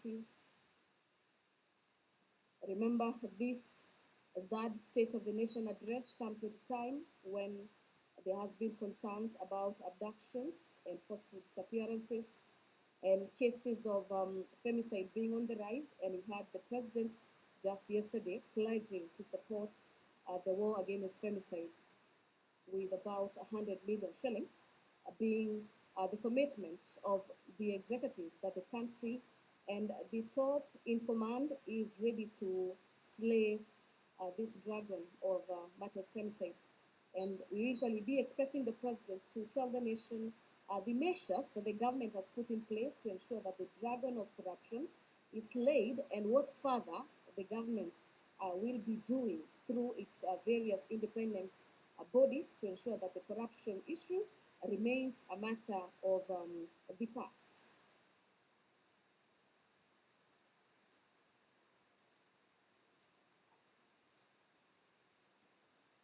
Excellencies, remember this third State of the Nation address comes at a time when there has been concerns about abductions and forceful disappearances and cases of femicide being on the rise. And we had the president just yesterday pledging to support the war against femicide with about 100 million shillings being the commitment of the executive that the country and the top in command is ready to slay this dragon of matters femicide. And we will equally be expecting the president to tell the nation the measures that the government has put in place to ensure that the dragon of corruption is slayed, and what further the government will be doing through its various independent bodies to ensure that the corruption issue remains a matter of the past.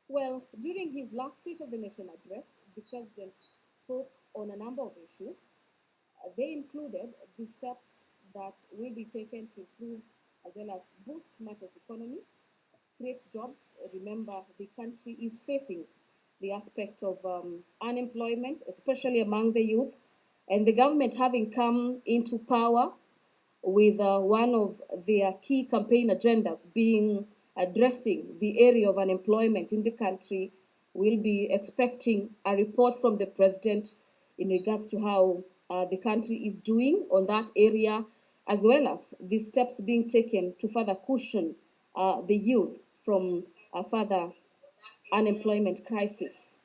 Well, during his last State of the Nation address, the president spoke on a number of issues. They included the steps that will be taken to improve as well as boost matters economy, create jobs. Remember, the country is facing the aspect of unemployment, especially among the youth, and the government having come into power with one of their key campaign agendas being addressing the area of unemployment in the country. We'll be expecting a report from the president in regards to how the country is doing on that area, as well as the steps being taken to further cushion the youth from a further unemployment crisis.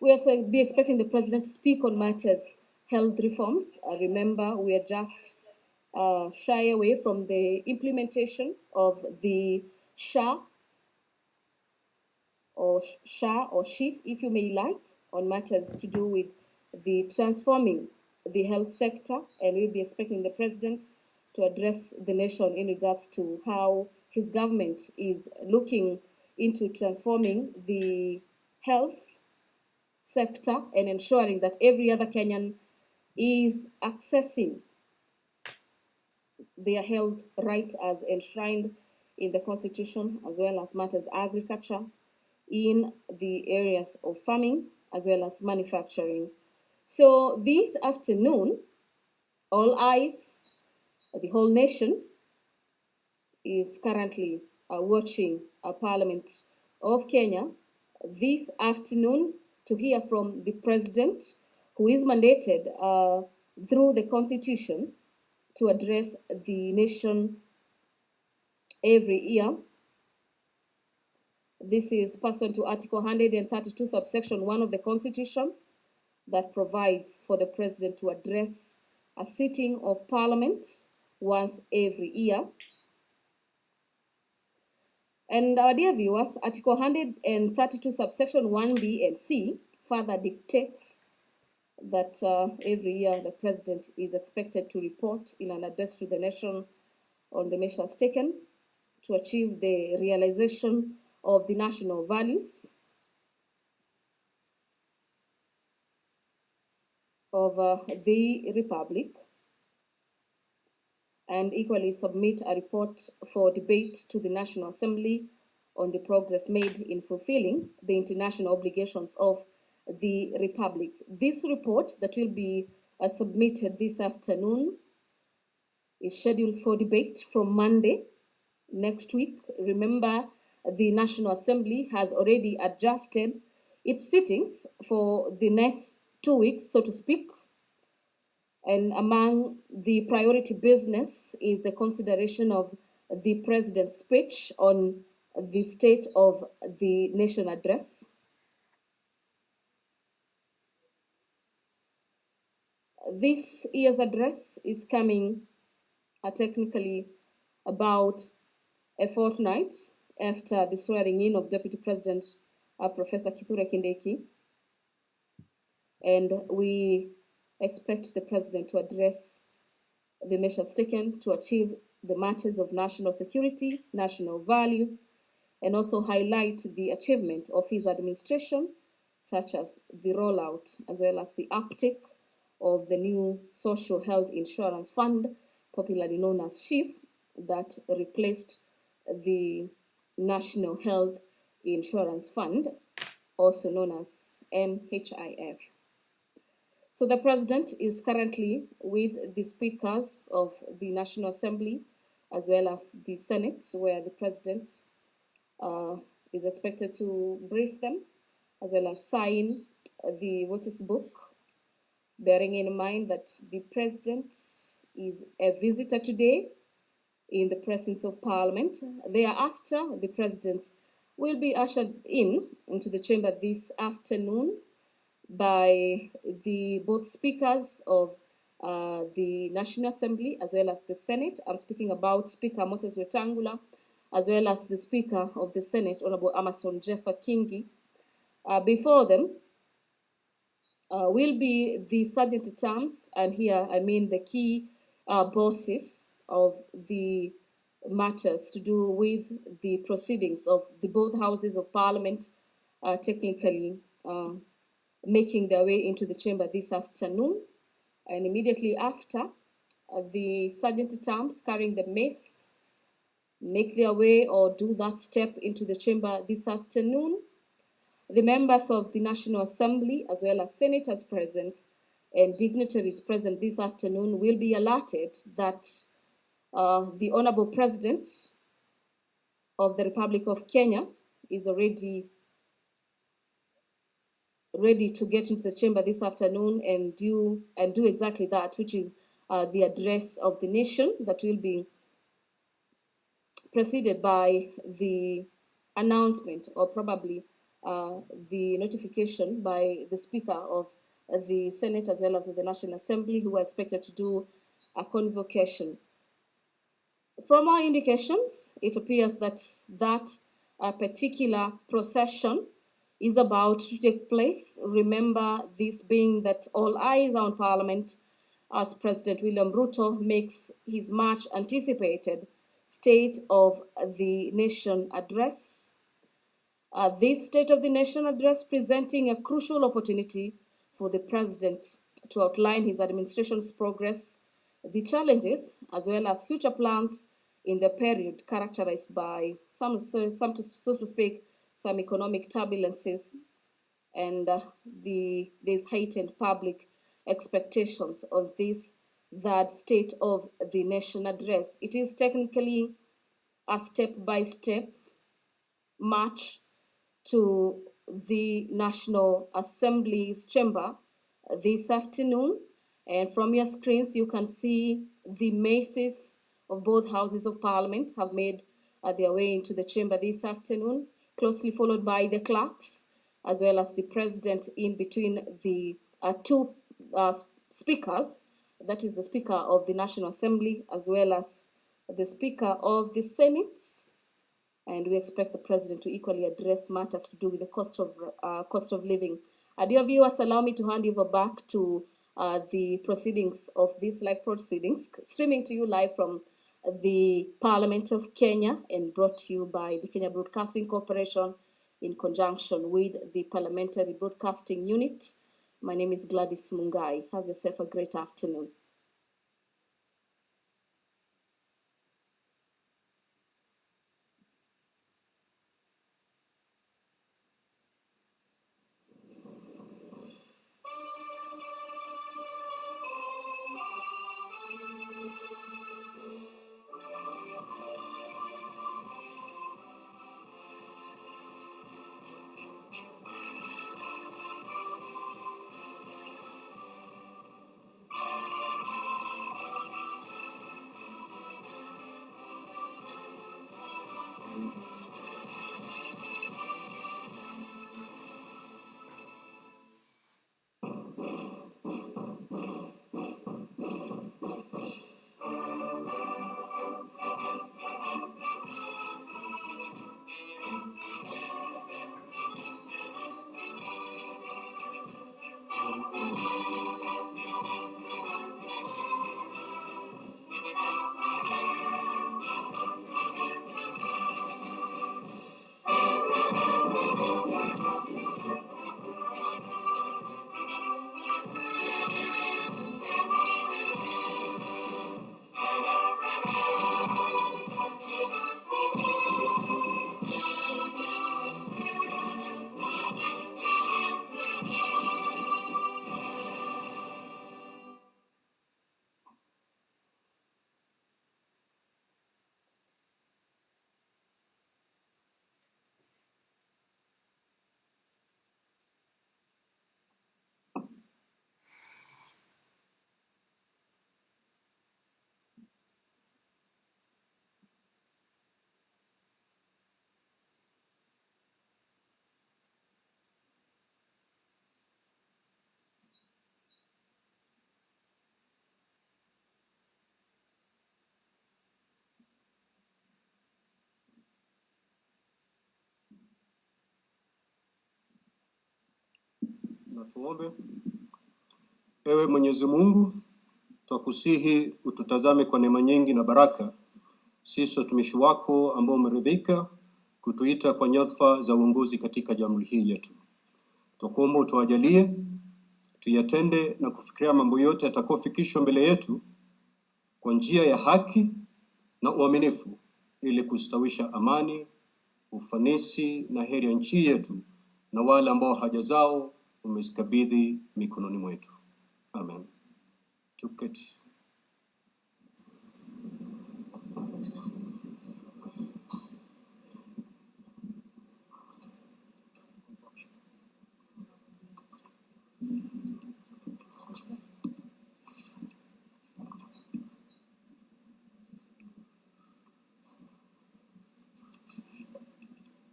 We also be expecting the president to speak on matters health reforms. Remember, we are just shy away from the implementation of the SHA or SHA or SHIF, if you may like, on matters to do with the transforming the health sector, and we'll be expecting the president to address the nation in regards to how his government is looking into transforming the health sector and ensuring that every other Kenyan is accessing their health rights as enshrined in the Constitution, as well as matters agriculture in the areas of farming, as well as manufacturing. So this afternoon, all eyes, the whole nation is currently watching Parliament of Kenya this afternoon to hear from the president, who is mandated through the Constitution to address the nation every year. This is pursuant to Article 132, subsection 1 of the Constitution, that provides for the president to address a sitting of Parliament once every year. And our dear viewers, Article 132, subsection 1B and C further dictates that every year the president is expected to report in an address to the nation on the measures taken to achieve the realization of the national values of the Republic, and equally submit a report for debate to the National Assembly on the progress made in fulfilling the international obligations of the Republic. This report that will be submitted this afternoon is scheduled for debate from Monday next week. Remember, the National Assembly has already adjusted its sittings for the next 2 weeks, so to speak. And among the priority business is the consideration of the president's speech on the State of the Nation address. This year's address is coming technically about a fortnight after the swearing in of Deputy President Professor Kithure Kindiki. And we expect the president to address the measures taken to achieve the matters of national security, national values, and also highlight the achievement of his administration, such as the rollout as well as the uptake of the new social health insurance fund popularly known as SHIF, that replaced the National Health Insurance Fund, also known as NHIF. So the president is currently with the speakers of the National Assembly as well as the Senate, where the president uh, is expected to brief them as well as sign the voters book, bearing in mind that the president is a visitor today in the presence of parliament. Thereafter, the president will be ushered in into the chamber this afternoon by the both speakers of the National Assembly as well as the Senate. I'm speaking about Speaker Moses Wetangula as well as the Speaker of the Senate, Honorable Amason Jeffa Kingi. Before them will be the sergeant at arms, and here I mean the key bosses of the matters to do with the proceedings of the both houses of parliament, technically making their way into the chamber this afternoon. And immediately after, the sergeant at arms carrying the mace make their way or do that step into the chamber this afternoon. The members of the National Assembly, as well as senators present and dignitaries present this afternoon, will be alerted that the Honorable President of the Republic of Kenya is already ready to get into the chamber this afternoon and do exactly that, which is the address of the nation that will be preceded by the announcement or probably the notification by the Speaker of the Senate as well as of the National Assembly, who are expected to do a convocation. From our indications, it appears that particular procession is about to take place. Remember, this being that all eyes are on Parliament as President William Ruto makes his much anticipated State of the Nation address. This State of the Nation address presenting a crucial opportunity for the President to outline his administration's progress, the challenges, as well as future plans in the period characterized by so to speak, some economic turbulences and there's heightened public expectations on this that State of the Nation address. It is technically a step-by-step march to the National Assembly's chamber this afternoon. And from your screens, you can see the maces of both houses of parliament have made their way into the chamber this afternoon, closely followed by the clerks, as well as the president in between the two speakers, that is the Speaker of the National Assembly, as well as the Speaker of the Senate, and we expect the president to equally address matters to do with the cost of living. Dear viewers, allow me to hand over back to the proceedings of these live proceedings, streaming to you live from the Parliament of Kenya and brought to you by the Kenya Broadcasting Corporation in conjunction with the Parliamentary Broadcasting Unit. My name is Gladys Mungai. Have yourself a great afternoon. Na tuombe. Ewe Mwenyezi Mungu, twakusihi ututazame kwa neema nyingi na baraka, sisi watumishi wako ambao umeridhika kutuita kwa nyadhifa za uongozi katika jamhuri hii yetu. Twakuomba utuajalie tuyatende na kufikiria mambo yote yatakayofikishwa mbele yetu kwa njia ya haki na uaminifu, ili kustawisha amani, ufanisi na heri ya nchi yetu na wale ambao haja zao umezikabidhi mikononi mwetu. Amen. Tuketi.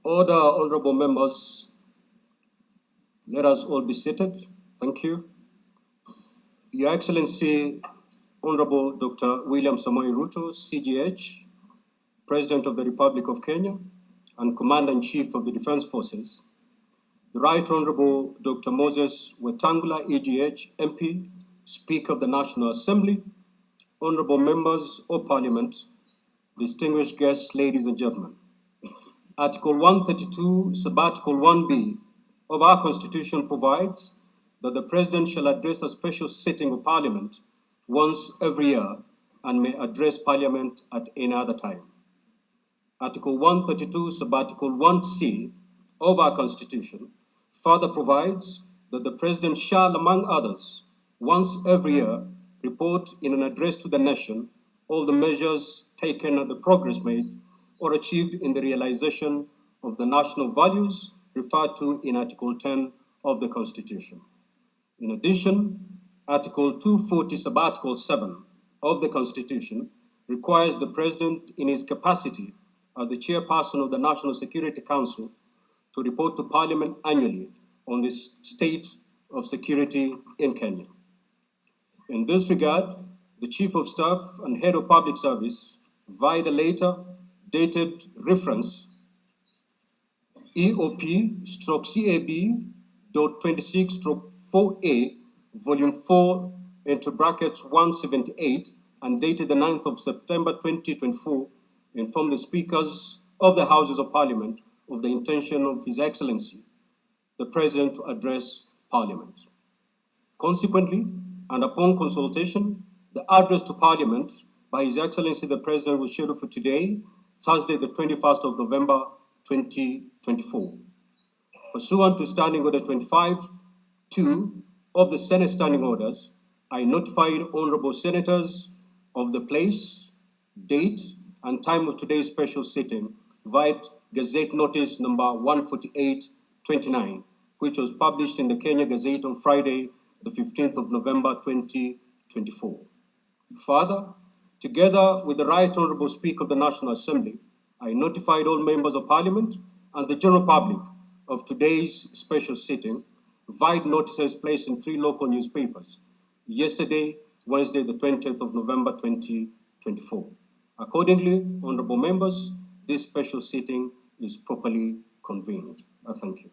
Order, honorable members. Let us all be seated. Thank you. Your Excellency, Honorable Dr. William Samoei Ruto, CGH, President of the Republic of Kenya and Commander-in-Chief of the Defense Forces, the Right Honorable Dr. Moses Wetangula, EGH, MP, Speaker of the National Assembly, honorable members of Parliament, distinguished guests, ladies and gentlemen. Article 132, Sub-Article 1B of our Constitution provides that the President shall address a special sitting of Parliament once every year and may address Parliament at any other time. Article 132, Sub-Article 1C of our Constitution further provides that the President shall, among others, once every year, report in an address to the nation all the measures taken and the progress made or achieved in the realization of the national values referred to in Article 10 of the Constitution. In addition, Article 240, Sub-Article 7 of the Constitution requires the President in his capacity as the chairperson of the National Security Council to report to Parliament annually on the state of security in Kenya. In this regard, the Chief of Staff and Head of Public Service, via the letter dated reference EOP/CAB.26/4A, Volume 4, into brackets 178, and dated the 9th of September 2024, informed the Speakers of the Houses of Parliament of the intention of His Excellency, the President, to address Parliament. Consequently, and upon consultation, the address to Parliament by His Excellency the President was scheduled for today, Thursday, the 21st of November, 2024. Pursuant to Standing Order 25-2 of the Senate Standing Orders, I notified honorable senators of the place, date, and time of today's special sitting via Gazette Notice number 148/29, which was published in the Kenya Gazette on Friday, the 15th of November, 2024. Further, together with the Right Honorable Speaker of the National Assembly, I notified all members of Parliament and the general public of today's special sitting via notices placed in 3 local newspapers yesterday, Wednesday, the 20th of November, 2024. Accordingly, honorable members, this special sitting is properly convened. I thank you.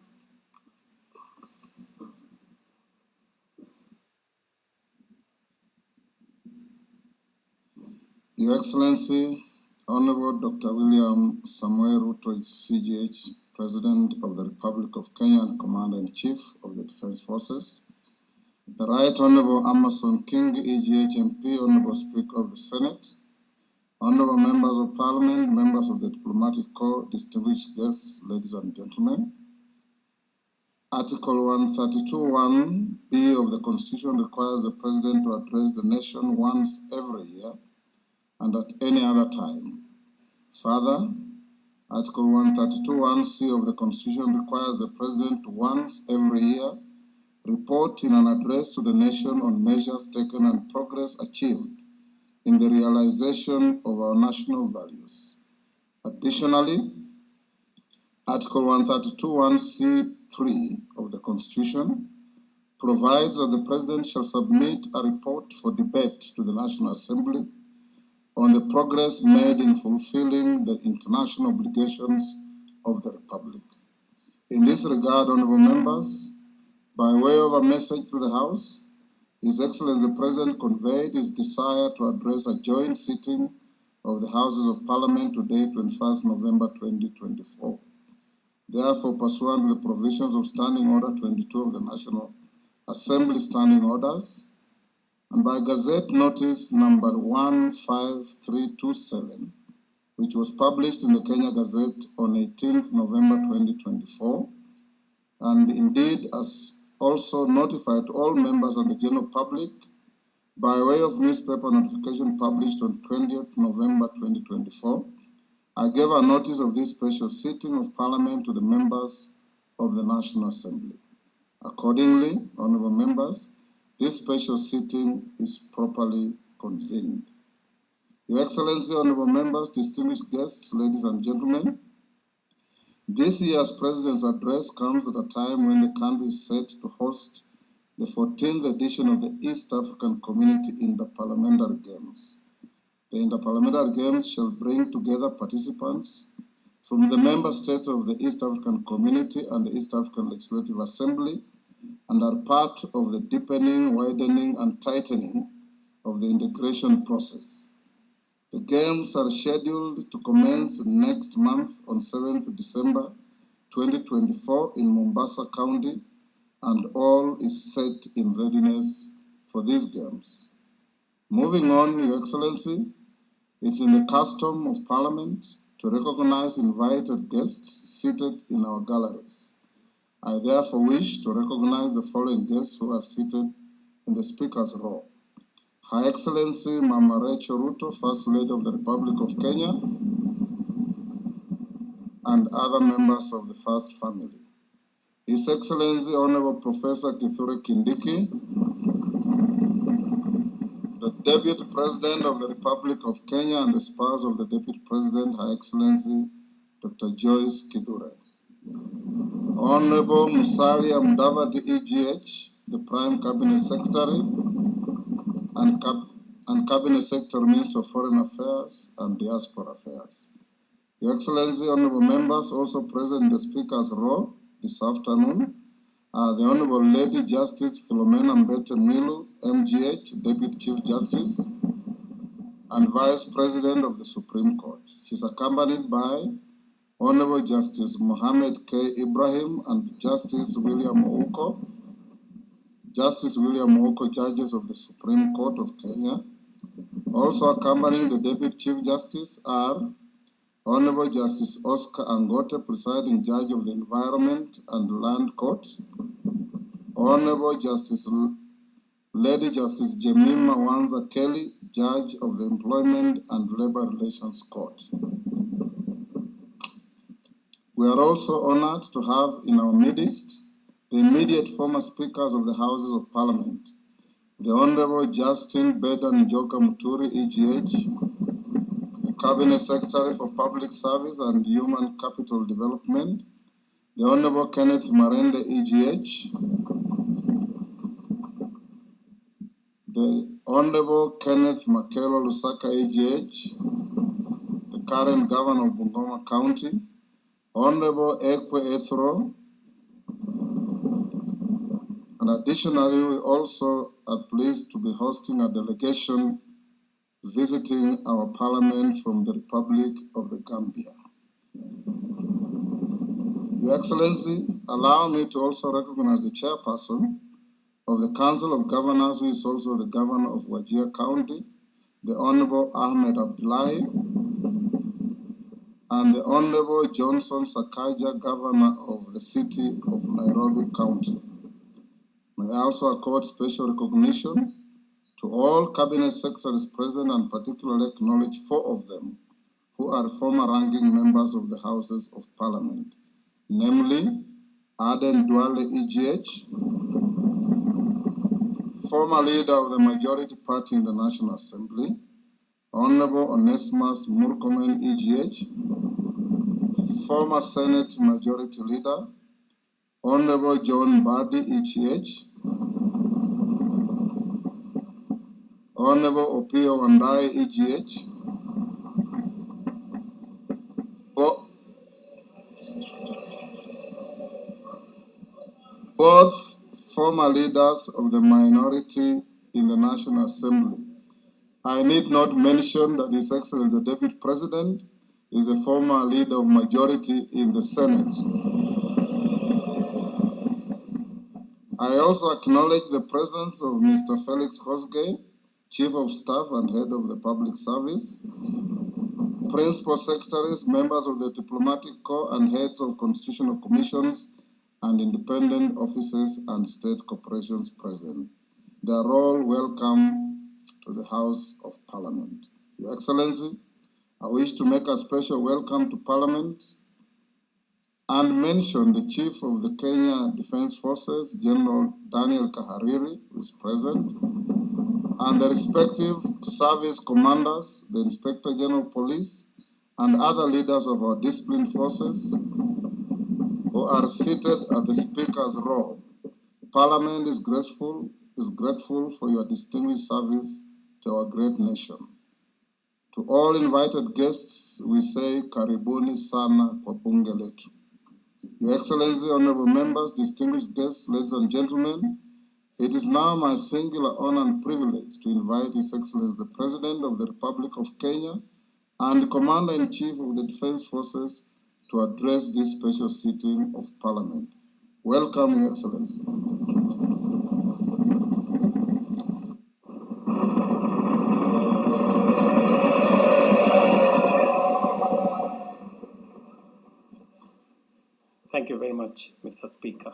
Your Excellency, Honorable Dr. William Samoei Ruto, CGH, President of the Republic of Kenya and Commander-in-Chief of the Defense Forces, the Right Honorable Amason King, EGH MP, Honorable Speaker of the Senate, Honorable Members of Parliament, members of the Diplomatic Corps, distinguished guests, ladies and gentlemen. Article 132(1)B of the Constitution requires the President to address the nation once every year and at any other time. Further, Article 132(1)C of the Constitution requires the President to once every year report in an address to the nation on measures taken and progress achieved in the realization of our national values. Additionally, Article 132(1)C(3) of the Constitution provides that the President shall submit a report for debate to the National Assembly on the progress made in fulfilling the international obligations of the Republic. In this regard, honorable members, By way of a message to the House, His Excellency the President conveyed his desire to address a joint sitting of the Houses of Parliament today, 21st November 2024. Therefore, pursuant to the provisions of Standing Order 22 of the National Assembly Standing Orders, and by Gazette Notice number 15327, which was published in the Kenya Gazette on 18th November 2024, and indeed as also notified to all members and the general public by way of newspaper notification published on 20th November 2024, I gave a notice of this special sitting of Parliament to the members of the National Assembly. Accordingly, honorable members, this special sitting is properly convened. Your Excellency, honorable members, distinguished guests, ladies and gentlemen, this year's President's address comes at a time when the country is set to host the 14th edition of the East African Community Interparliamentary Games. The Interparliamentary Games shall bring together participants from the member states of the East African Community and the East African Legislative Assembly, and are part of the deepening, widening, and tightening of the integration process. The Games are scheduled to commence next month on 7th December 2024 in Mombasa County, and all is set in readiness for these Games. Moving on, Your Excellency, it's in the custom of Parliament to recognize invited guests seated in our galleries. I therefore wish to recognize the following guests who are seated in the Speaker's row. Her Excellency Mama Rachel Ruto, First Lady of the Republic of Kenya, and other members of the First Family. His Excellency Honorable Professor Kithure Kindiki, the Deputy President of the Republic of Kenya and the spouse of the Deputy President, Her Excellency Dr. Joyce Kithure. Honorable Musalia Mudavadi, EGH, the Prime Cabinet Secretary and Cabinet Secretary, Minister of Foreign Affairs and Diaspora Affairs. Your Excellency, honorable members, also present in the Speaker's row this afternoon are the Honorable Lady Justice Philomena Mbete Mwilu, MGH, Deputy Chief Justice and Vice President of the Supreme Court. She's accompanied by Honorable Justice Mohammed K. Ibrahim and Justice William Ouko, judges of the Supreme Court of Kenya. Also accompanying the Deputy Chief Justice are Honorable Justice Oscar Angote, presiding judge of the Environment and Land Court, Honorable Lady Justice Jemima Wanza Kelly, judge of the Employment and Labor Relations Court. We are also honored to have in our midst the immediate former speakers of the Houses of Parliament, the Honorable Justin Bedan Njoka Muturi, EGH, the Cabinet Secretary for Public Service and Human Capital Development, the Honorable Kenneth Marende, EGH, the Honorable Kenneth Makelo Lusaka, EGH, the current Governor of Bungoma County, Honorable Ekwe Ethro, and additionally, we also are pleased to be hosting a delegation visiting our Parliament from the Republic of the Gambia. Your Excellency, allow me to also recognize the chairperson of the Council of Governors, who is also the Governor of Wajir County, the Honorable Ahmed Abdullahi, and the Honorable Johnson Sakaja, Governor of the City of Nairobi County. May I also accord special recognition to all Cabinet Secretaries present, and particularly acknowledge 4 of them who are former ranking members of the Houses of Parliament, namely Aden Duale, EGH, former leader of the majority party in the National Assembly, Honorable Onesimus Murkomen, EGH, former Senate Majority Leader, Honorable John Badi, EGH, Honorable Opio Wandai, EGH, both former leaders of the minority in the National Assembly. I need not mention that His Excellency the Deputy President is a former leader of majority in the Senate. I also acknowledge the presence of Mr. Felix Kosgei, Chief of Staff and Head of the Public Service, Principal Secretaries, members of the Diplomatic Corps, and heads of constitutional commissions and independent offices and state corporations present. They are all welcome to the House of Parliament. Your Excellency, I wish to make a special welcome to Parliament and mention the Chief of the Kenya Defence Forces, General Daniel Kahariri, who is present, and the respective service commanders, the Inspector General of Police, and other leaders of our disciplined forces who are seated at the Speaker's row. Parliament is grateful for your distinguished service to our great nation. To all invited guests, we say karibuni sana kwa bunge letu. Your Excellency, honorable members, distinguished guests, ladies and gentlemen, it is now my singular honor and privilege to invite His Excellency the President of the Republic of Kenya and Commander-in-Chief of the Defense Forces to address this special sitting of Parliament. Welcome, Your Excellency. Thank you very much, Mr. Speaker.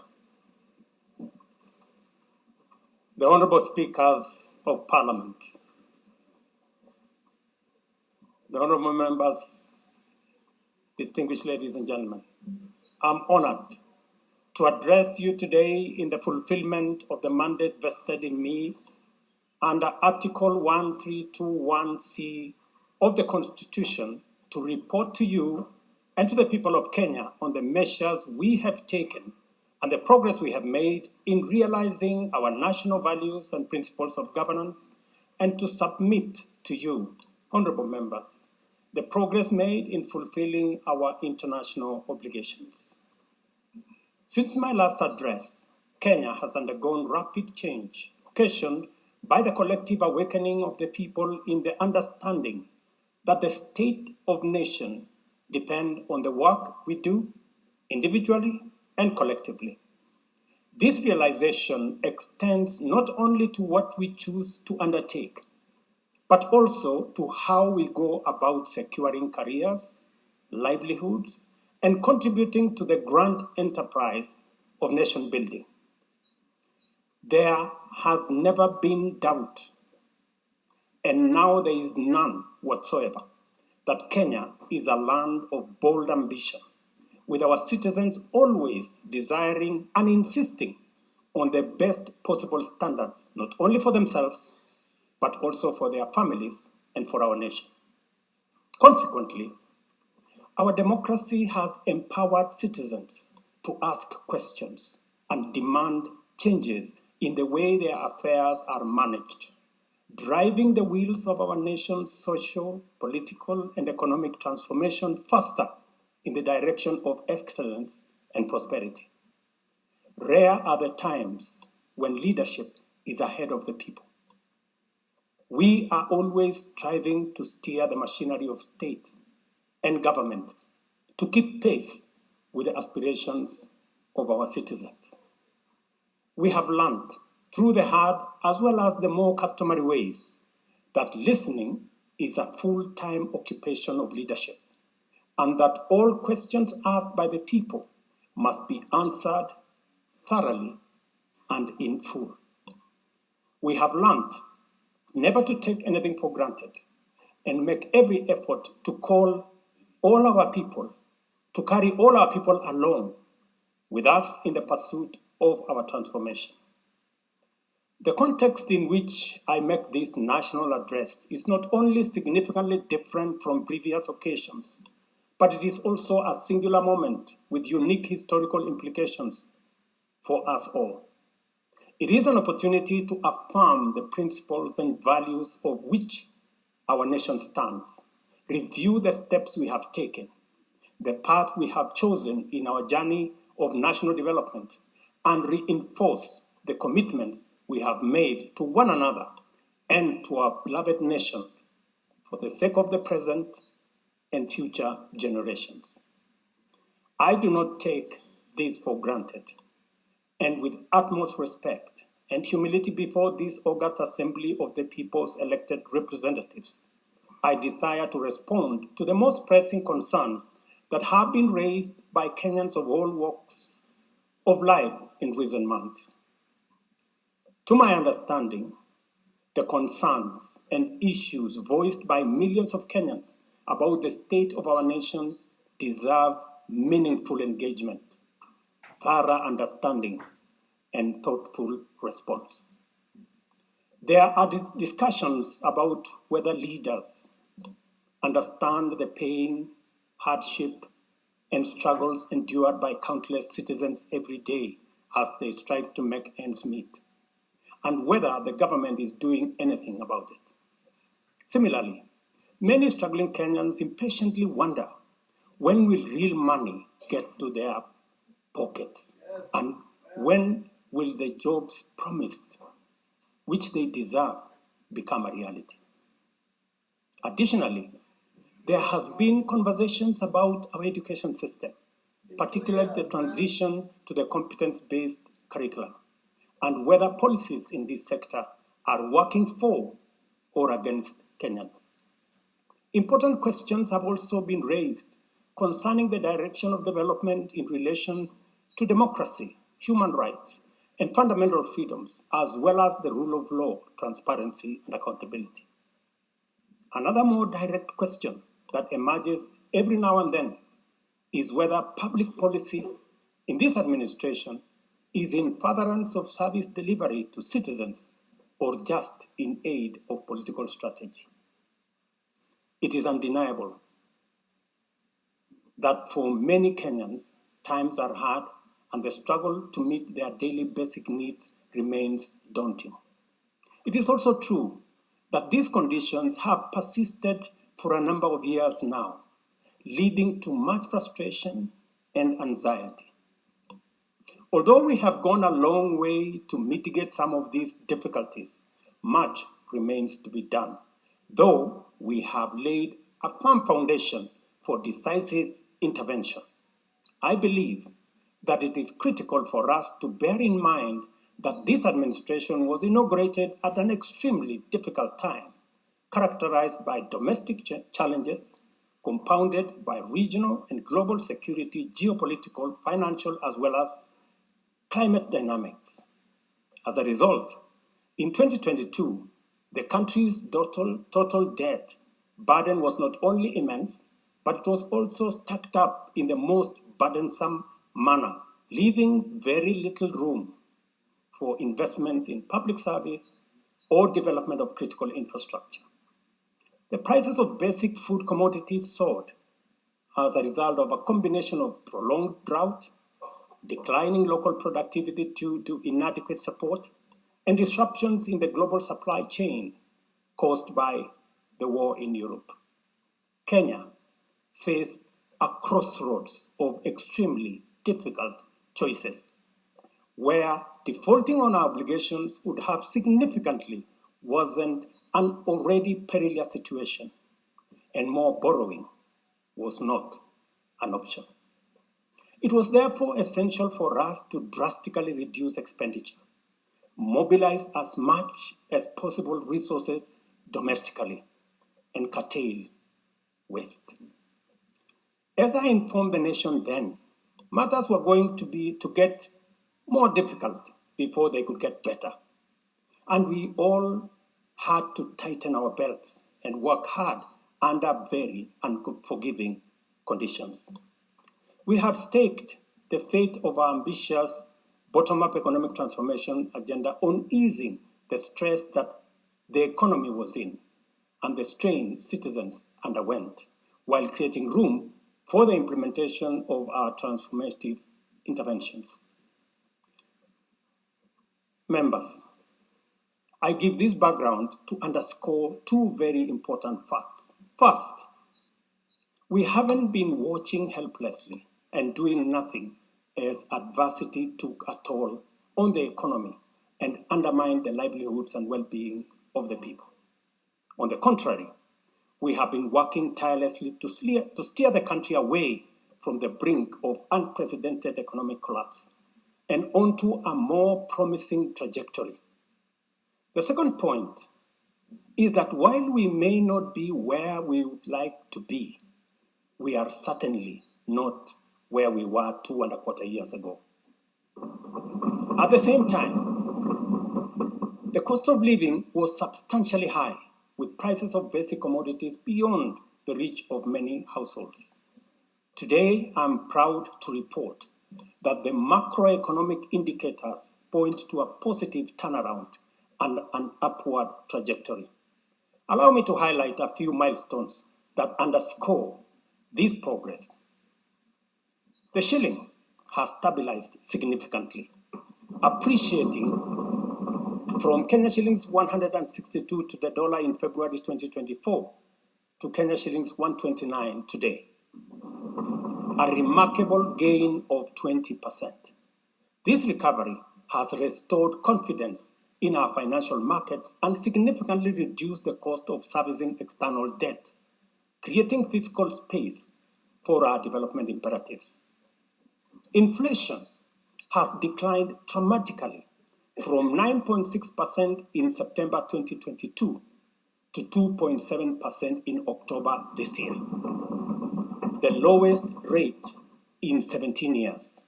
The Honorable Speakers of Parliament, the Honorable Members, distinguished ladies and gentlemen, I'm honored to address you today in the fulfillment of the mandate vested in me under Article 1321C of the Constitution to report to you and to the people of Kenya on the measures we have taken and the progress we have made in realizing our national values and principles of governance, and to submit to you, honorable members, the progress made in fulfilling our international obligations. Since my last address, Kenya has undergone rapid change, occasioned by the collective awakening of the people in the understanding that the state of nation depends on the work we do individually and collectively. This realization extends not only to what we choose to undertake, but also to how we go about securing careers, livelihoods, and contributing to the grand enterprise of nation building. There has never been doubt, and now there is none whatsoever, that Kenya is a land of bold ambition, with our citizens always desiring and insisting on the best possible standards, not only for themselves, but also for their families and for our nation. Consequently, our democracy has empowered citizens to ask questions and demand changes in the way their affairs are managed, driving the wheels of our nation's social, political, and economic transformation faster in the direction of excellence and prosperity. Rare are the times when leadership is ahead of the people. We are always striving to steer the machinery of state and government to keep pace with the aspirations of our citizens. We have learned through the hard as well as the more customary ways that listening is a full-time occupation of leadership, and that all questions asked by the people must be answered thoroughly and in full. We have learned never to take anything for granted and make every effort to call all our people, to carry all our people along with us in the pursuit of our transformation. The context in which I make this national address is not only significantly different from previous occasions, but it is also a singular moment with unique historical implications for us all. It is an opportunity to affirm the principles and values of which our nation stands, review the steps we have taken, the path we have chosen in our journey of national development, and reinforce the commitments we have made to one another and to our beloved nation for the sake of the present and future generations. I do not take this for granted, and with utmost respect and humility before this august assembly of the people's elected representatives, I desire to respond to the most pressing concerns that have been raised by Kenyans of all walks of life in recent months. To my understanding, the concerns and issues voiced by millions of Kenyans about the state of our nation deserve meaningful engagement, thorough understanding, and thoughtful response. There are discussions about whether leaders understand the pain, hardship, and struggles endured by countless citizens every day as they strive to make ends meet, and whether the government is doing anything about it. Similarly, many struggling Kenyans impatiently wonder, when will real money get to their pockets? And when will the jobs promised, which they deserve, become a reality? Additionally, there has been conversations about our education system, particularly the transition to the competence-based curriculum, and whether policies in this sector are working for or against Kenyans. Important questions have also been raised concerning the direction of development in relation to democracy, human rights, and fundamental freedoms, as well as the rule of law, transparency, and accountability. Another more direct question that emerges every now and then is whether public policy in this administration is in furtherance of service delivery to citizens or just in aid of political strategy. It is undeniable that for many Kenyans, times are hard and the struggle to meet their daily basic needs remains daunting. It is also true that these conditions have persisted for a number of years now, leading to much frustration and anxiety. Although we have gone a long way to mitigate some of these difficulties, much remains to be done, though we have laid a firm foundation for decisive intervention. I believe that it is critical for us to bear in mind that this administration was inaugurated at an extremely difficult time, characterized by domestic challenges, compounded by regional and global security, geopolitical, financial, as well as climate dynamics. As a result, in 2022, the country's total debt burden was not only immense, but it was also stacked up in the most burdensome manner, leaving very little room for investments in public service or development of critical infrastructure. The prices of basic food commodities soared as a result of a combination of prolonged drought, declining local productivity due to inadequate support, and disruptions in the global supply chain caused by the war in Europe. Kenya faced a crossroads of extremely difficult choices, where defaulting on our obligations would have significantly worsened an already perilous situation, and more borrowing was not an option. It was therefore essential for us to drastically reduce expenditure, mobilize as much as possible resources domestically, and curtail waste. As I informed the nation then, matters were going to get more difficult before they could get better. And we all had to tighten our belts and work hard under very unforgiving conditions. We had staked the fate of our ambitious bottom-up economic transformation agenda on easing the stress that the economy was in and the strain citizens underwent, while creating room for the implementation of our transformative interventions. Members, I give this background to underscore two very important facts. First, we haven't been watching helplessly and doing nothing as adversity took a toll on the economy and undermine the livelihoods and well-being of the people. On the contrary, we have been working tirelessly to steer the country away from the brink of unprecedented economic collapse and onto a more promising trajectory. The second point is that while we may not be where we would like to be, we are certainly not where we were 2.25 years ago. At the same time, the cost of living was substantially high, with prices of basic commodities beyond the reach of many households. Today, I'm proud to report that the macroeconomic indicators point to a positive turnaround and an upward trajectory. Allow me to highlight a few milestones that underscore this progress. The shilling has stabilized significantly, appreciating from Kenya shillings 162 to the dollar in February 2024 to Kenya shillings 129 today, a remarkable gain of 20%. This recovery has restored confidence in our financial markets and significantly reduced the cost of servicing external debt, creating fiscal space for our development imperatives. Inflation has declined dramatically from 9.6% in September 2022 to 2.7% in October this year, the lowest rate in 17 years.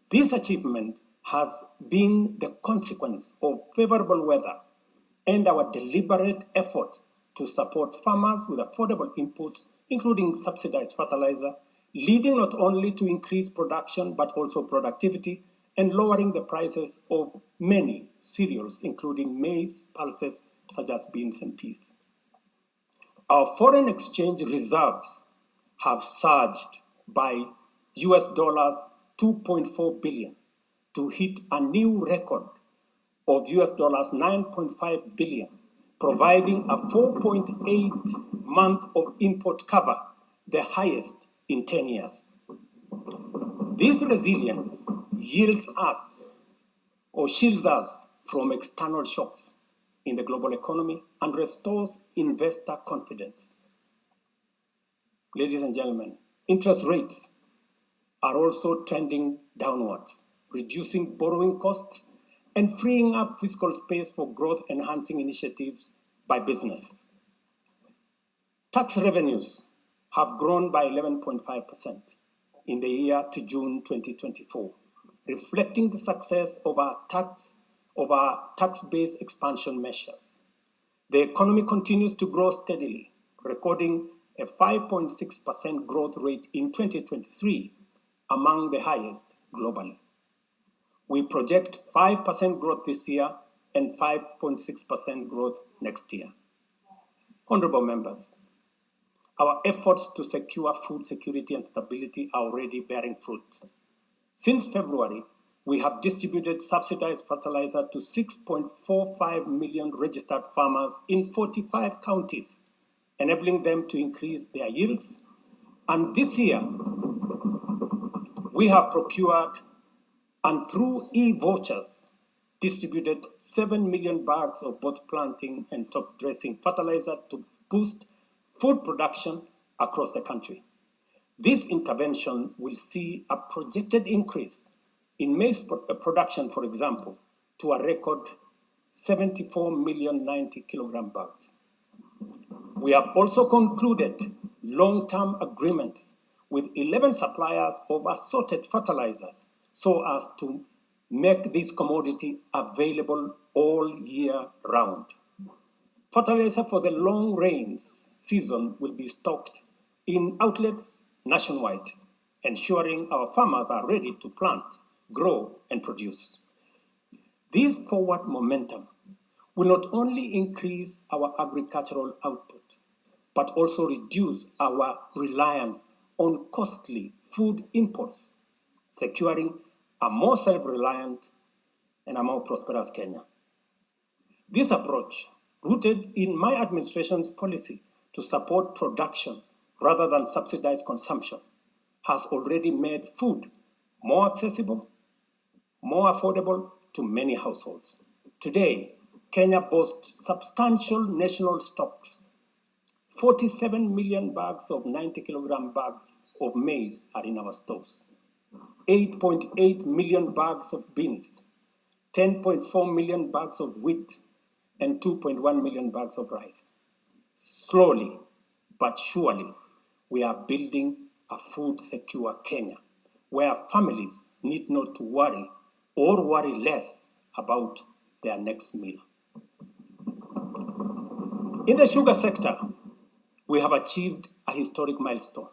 This achievement has been the consequence of favorable weather and our deliberate efforts to support farmers with affordable inputs, including subsidized fertilizer, leading not only to increased production but also productivity and lowering the prices of many cereals, including maize, pulses such as beans and peas. Our foreign exchange reserves have surged by US dollars 2.4 billion to hit a new record of US dollars 9.5 billion, providing a 4.8 month of import cover, the highest in 10 years. This resilience shields us from external shocks in the global economy and restores investor confidence. Ladies and gentlemen, interest rates are also trending downwards, reducing borrowing costs and freeing up fiscal space for growth-enhancing initiatives by business. Tax revenues have grown by 11.5% in the year to June 2024, reflecting the success of our tax-based expansion measures. The economy continues to grow steadily, recording a 5.6% growth rate in 2023, among the highest globally. We project 5% growth this year and 5.6% growth next year. Honorable members, our efforts to secure food security and stability are already bearing fruit. Since February, we have distributed subsidized fertilizer to 6.45 million registered farmers in 45 counties, enabling them to increase their yields. And this year, we have procured and through e-vouchers distributed 7 million bags of both planting and top dressing fertilizer to boost food production across the country. This intervention will see a projected increase in maize production, for example, to a record 74 million 90 kilogram bags. We have also concluded long-term agreements with 11 suppliers of assorted fertilizers so as to make this commodity available all year round. Fertilizer for the long rains season will be stocked in outlets nationwide, ensuring our farmers are ready to plant, grow, and produce. This forward momentum will not only increase our agricultural output, but also reduce our reliance on costly food imports, securing a more self-reliant and a more prosperous Kenya. This approach, rooted in my administration's policy to support production rather than subsidize consumption, has already made food more accessible, more affordable to many households. Today, Kenya boasts substantial national stocks. 47 million bags of 90-kilogram bags of maize are in our stores. 8.8 million bags of beans, 10.4 million bags of wheat, and 2.1 million bags of rice. Slowly but surely, we are building a food-secure Kenya, where families need not to worry or worry less about their next meal. In the sugar sector, we have achieved a historic milestone.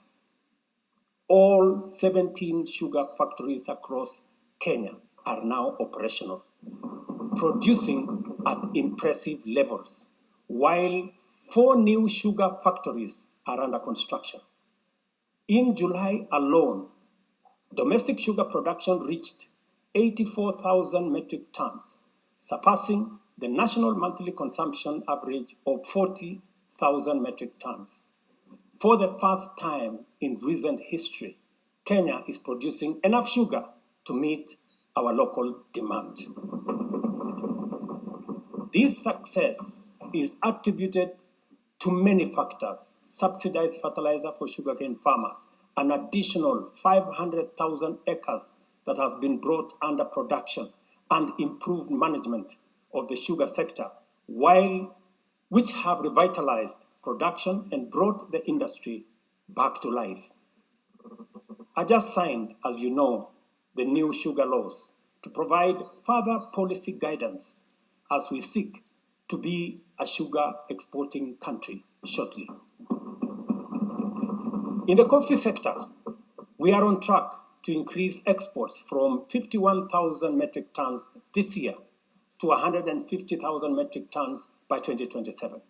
All 17 sugar factories across Kenya are now operational, producing at impressive levels, while 4 new sugar factories are under construction. In July alone, domestic sugar production reached 84,000 metric tons, surpassing the national monthly consumption average of 40,000 metric tons. For the first time in recent history, Kenya is producing enough sugar to meet our local demand. This success is attributed to many factors: subsidized fertilizer for sugarcane farmers, an additional 500,000 acres that has been brought under production, and improved management of the sugar sector, which have revitalized production and brought the industry back to life. I just signed, as you know, the new sugar laws to provide further policy guidance as we seek to be a sugar exporting country shortly. In the coffee sector, we are on track to increase exports from 51,000 metric tons this year to 150,000 metric tons by 2027.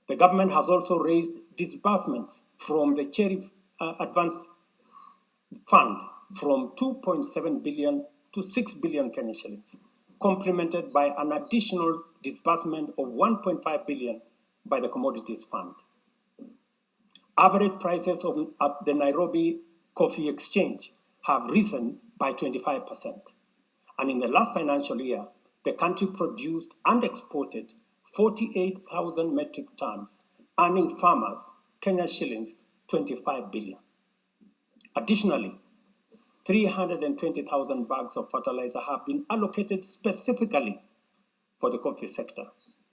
The government has also raised disbursements from the Cherry Advance Fund from 2.7 billion to 6 billion Kenya shillings, complemented by an additional disbursement of 1.5 billion by the Commodities Fund. Average prices at the Nairobi Coffee Exchange have risen by 25%. And in the last financial year, the country produced and exported 48,000 metric tons, earning farmers Kenya shillings 25 billion. Additionally, 320,000 bags of fertilizer have been allocated specifically for the coffee sector,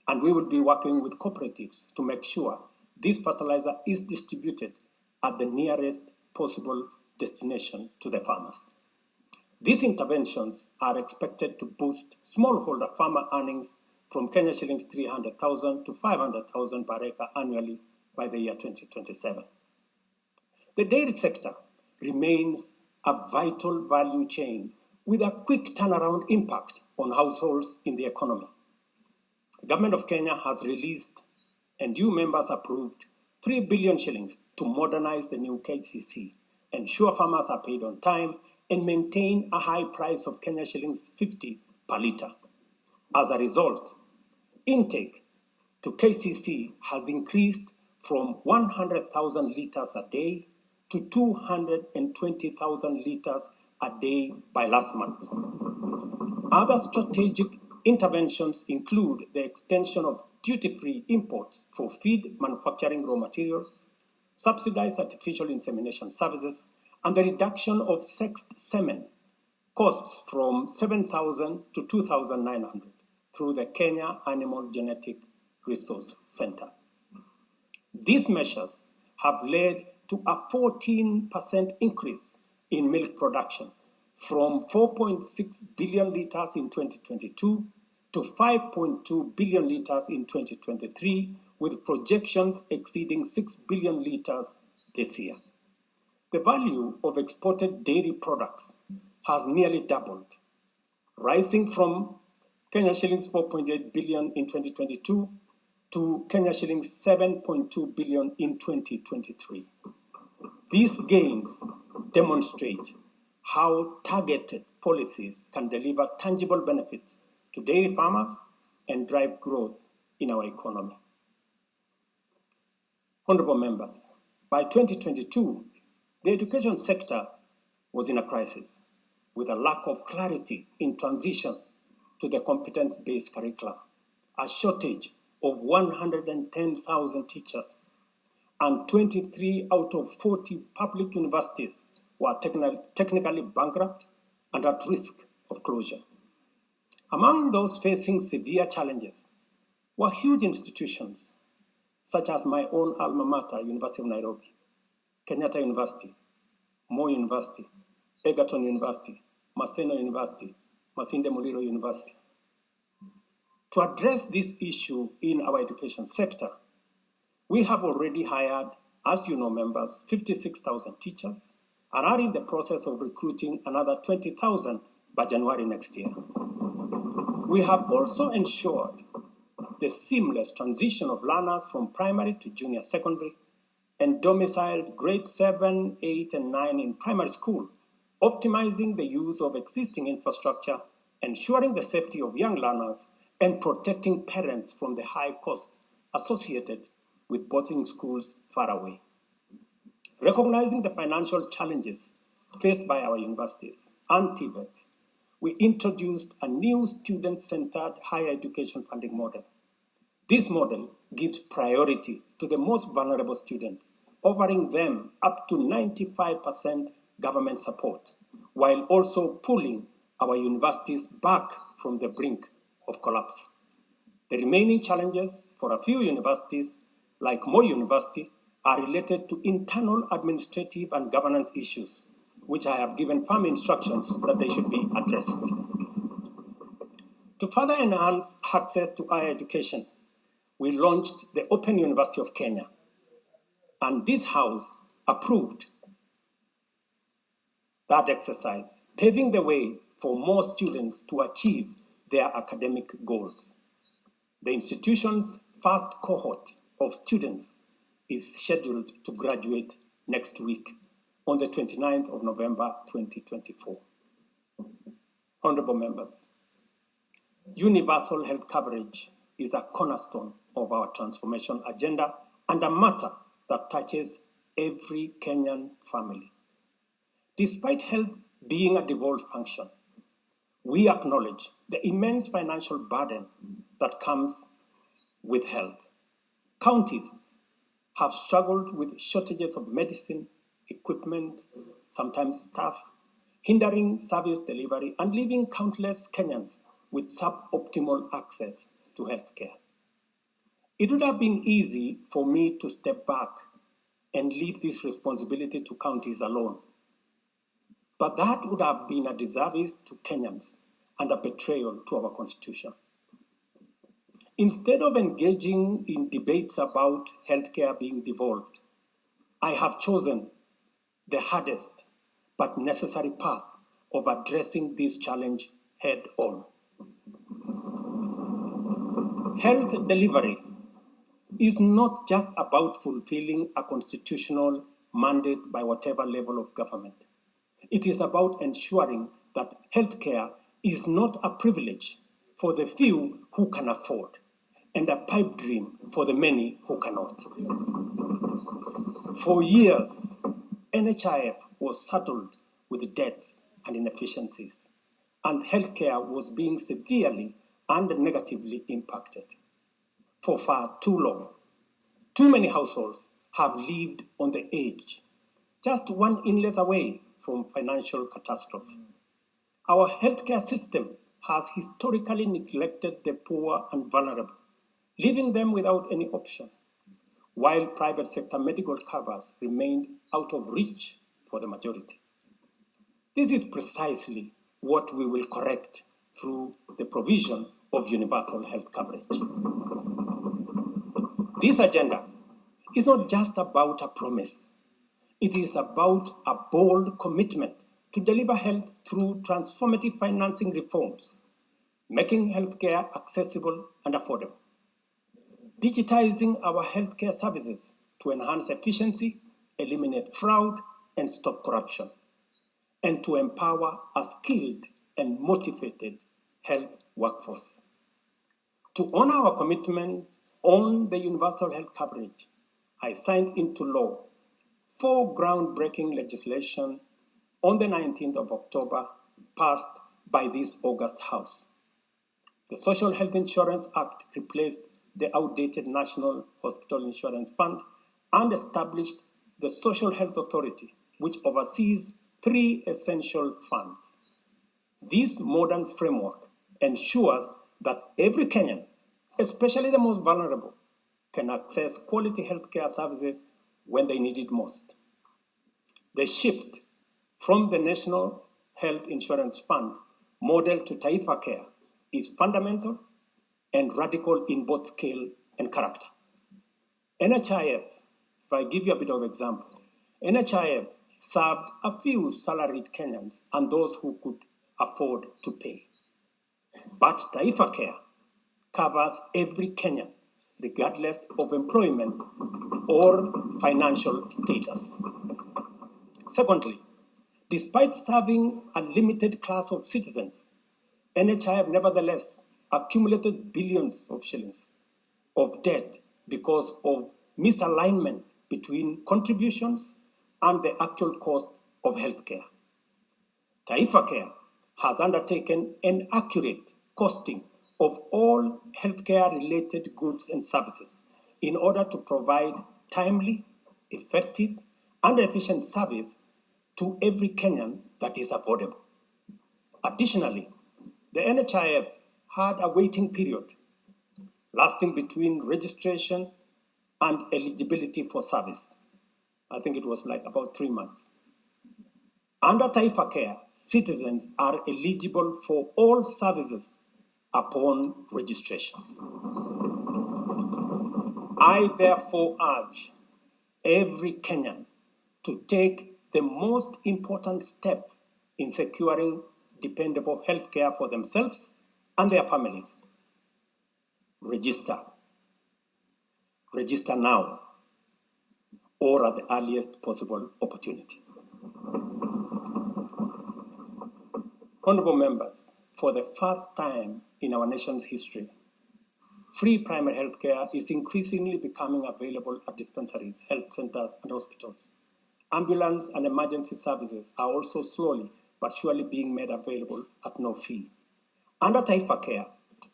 and we will be working with cooperatives to make sure this fertilizer is distributed at the nearest possible destination to the farmers. These interventions are expected to boost smallholder farmer earnings from Kenya shillings 300,000 to 500,000 per acre annually by the year 2027. The dairy sector remains a vital value chain with a quick turnaround impact on households in the economy. The government of Kenya has released and you members approved 3 billion shillings to modernize the new KCC, ensure farmers are paid on time, and maintain a high price of Kenya shillings 50 per litre. As a result, intake to KCC has increased from 100,000 litres a day to 220,000 litres a day by last month. Other strategic interventions include the extension of duty-free imports for feed manufacturing raw materials, subsidized artificial insemination services, and the reduction of sexed semen costs from 7,000 to 2,900 through the Kenya Animal Genetic Resource Center. These measures have led to a 14% increase in milk production from 4.6 billion litres in 2022 to 5.2 billion litres in 2023, with projections exceeding 6 billion litres this year. The value of exported dairy products has nearly doubled, rising from Kenya shillings 4.8 billion in 2022 to Kenya shillings 7.2 billion in 2023. These gains demonstrate how targeted policies can deliver tangible benefits to dairy farmers and drive growth in our economy. Honorable members, by 2022, the education sector was in a crisis with a lack of clarity in transition to the competence-based curriculum, a shortage of 110,000 teachers, and 23 out of 40 public universities were technically bankrupt and at risk of closure. Among those facing severe challenges were huge institutions, such as my own alma mater, University of Nairobi, Kenyatta University, Moi University, Egerton University, Maseno University, Masinde Muliro University. To address this issue in our education sector, we have already hired, as you know, members, 56,000 teachers and are in the process of recruiting another 20,000 by January next year. We have also ensured the seamless transition of learners from primary to junior secondary and domiciled grades 7, 8, and 9 in primary school, optimizing the use of existing infrastructure, ensuring the safety of young learners, and protecting parents from the high costs associated with boarding schools far away. Recognizing the financial challenges faced by our universities and TVETs, we introduced a new student-centered higher education funding model. This model gives priority to the most vulnerable students, offering them up to 95% government support, while also pulling our universities back from the brink of collapse. The remaining challenges for a few universities, like Moi University, are related to internal administrative and governance issues, which I have given firm instructions that they should be addressed. To further enhance access to higher education, we launched the Open University of Kenya, and this House approved that exercise, paving the way for more students to achieve their academic goals. The institution's first cohort of students is scheduled to graduate next week on the 29th of November 2024. Honorable members, universal health coverage is a cornerstone of our transformation agenda and a matter that touches every Kenyan family. Despite health being a devolved function, we acknowledge the immense financial burden that comes with health. Counties have struggled with shortages of medicine, equipment, sometimes staff, hindering service delivery and leaving countless Kenyans with suboptimal access to healthcare. It would have been easy for me to step back and leave this responsibility to counties alone. But that would have been a disservice to Kenyans and a betrayal to our constitution. Instead of engaging in debates about healthcare being devolved, I have chosen the hardest but necessary path of addressing this challenge head on. Health delivery is not just about fulfilling a constitutional mandate by whatever level of government. It is about ensuring that healthcare is not a privilege for the few who can afford and a pipe dream for the many who cannot. For years, NHIF was saddled with debts and inefficiencies, and healthcare was being severely and negatively impacted. For far too long, too many households have lived on the edge, just one illness away from financial catastrophe. Our healthcare system has historically neglected the poor and vulnerable, leaving them without any option, while private sector medical covers remained out of reach for the majority. This is precisely what we will correct through the provision of universal health coverage. This agenda is not just about a promise. It is about a bold commitment to deliver health through transformative financing reforms, making healthcare accessible and affordable, digitizing our healthcare services to enhance efficiency, eliminate fraud, and stop corruption, and to empower a skilled and motivated health workforce. To honor our commitment on the universal health coverage, I signed into law 4 groundbreaking legislation on the 19th of October, passed by this August House. The Social Health Insurance Act replaced the outdated National Hospital Insurance Fund and established the Social Health Authority, which oversees 3 essential funds. This modern framework ensures that every Kenyan, especially the most vulnerable, can access quality healthcare services when they need it most. The shift from the National Health Insurance Fund model to Taifa Care is fundamental and radical in both scale and character. NHIF, if I give you a bit of example, NHIF served a few salaried Kenyans and those who could afford to pay. But Taifa Care covers every Kenyan, regardless of employment or financial status. Secondly, despite serving a limited class of citizens, NHIF nevertheless accumulated billions of shillings of debt because of misalignment between contributions and the actual cost of healthcare. Taifa Care has undertaken an accurate costing of all healthcare-related goods and services in order to provide timely, effective, and efficient service to every Kenyan that is affordable. Additionally, the NHIF had a waiting period lasting between registration and eligibility for service. I think it was like about 3 months. Under Taifa Care, citizens are eligible for all services upon registration. I therefore urge every Kenyan to take the most important step in securing dependable health care for themselves and their families. Register. Register now or at the earliest possible opportunity. Honorable members, for the first time in our nation's history, free primary health care is increasingly becoming available at dispensaries, health centers, and hospitals. Ambulance and emergency services are also slowly but surely being made available at no fee. Under Taifa Care,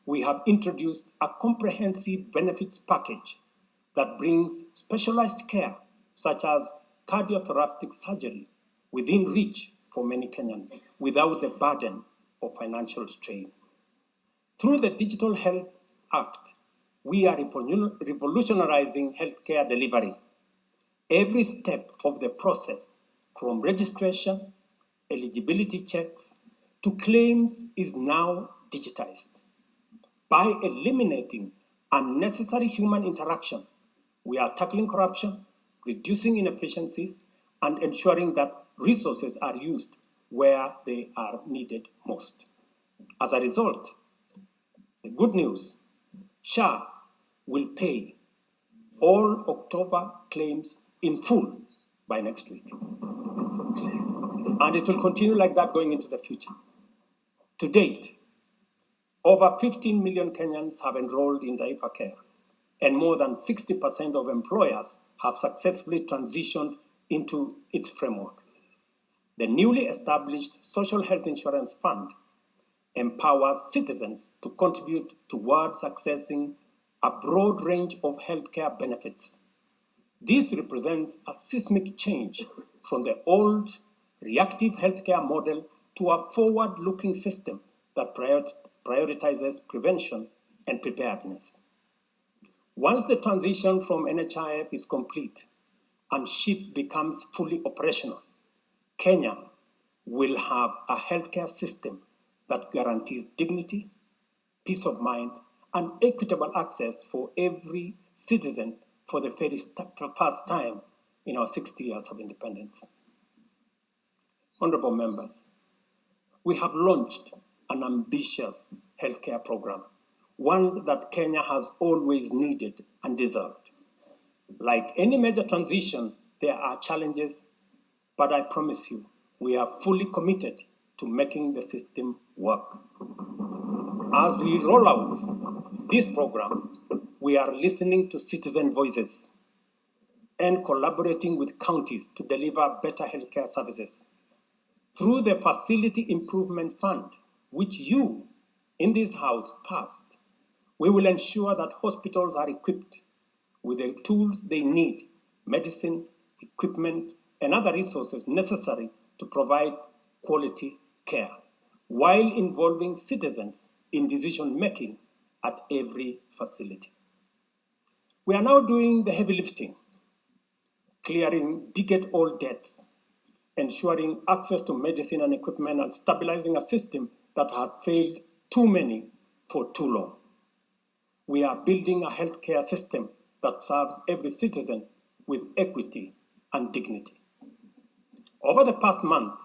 we have introduced a comprehensive benefits package that brings specialized care, such as cardiothoracic surgery, within reach for many Kenyans without the burden of financial strain. Through the Digital Health Act, we are revolutionizing healthcare delivery. Every step of the process, from registration, eligibility checks, to claims, is now digitized. By eliminating unnecessary human interaction, we are tackling corruption, reducing inefficiencies, and ensuring that resources are used where they are needed most. As a result, the good news, SHA will pay all October claims in full by next week. And it will continue like that going into the future. To date, over 15 million Kenyans have enrolled in Taifa Care, and more than 60% of employers have successfully transitioned into its framework. The newly established Social Health Insurance Fund empowers citizens to contribute towards accessing a broad range of healthcare benefits. This represents a seismic change from the old reactive healthcare model to a forward-looking system that prioritizes prevention and preparedness. Once the transition from NHIF is complete and SHIP becomes fully operational, Kenya will have a healthcare system that guarantees dignity, peace of mind, and equitable access for every citizen for the very first time in our 60 years of independence. Honorable members, we have launched an ambitious healthcare program, one that Kenya has always needed and deserved. Like any major transition, there are challenges, but I promise you, we are fully committed to making the system work. As we roll out this program, we are listening to citizen voices and collaborating with counties to deliver better healthcare services. Through the Facility Improvement Fund, which you, in this House passed, we will ensure that hospitals are equipped with the tools they need, medicine, equipment, and other resources necessary to provide quality care, while involving citizens in decision-making at every facility. We are now doing the heavy lifting, clearing decade-old debts, ensuring access to medicine and equipment, and stabilizing a system that had failed too many for too long. We are building a healthcare system that serves every citizen with equity and dignity. Over the past month,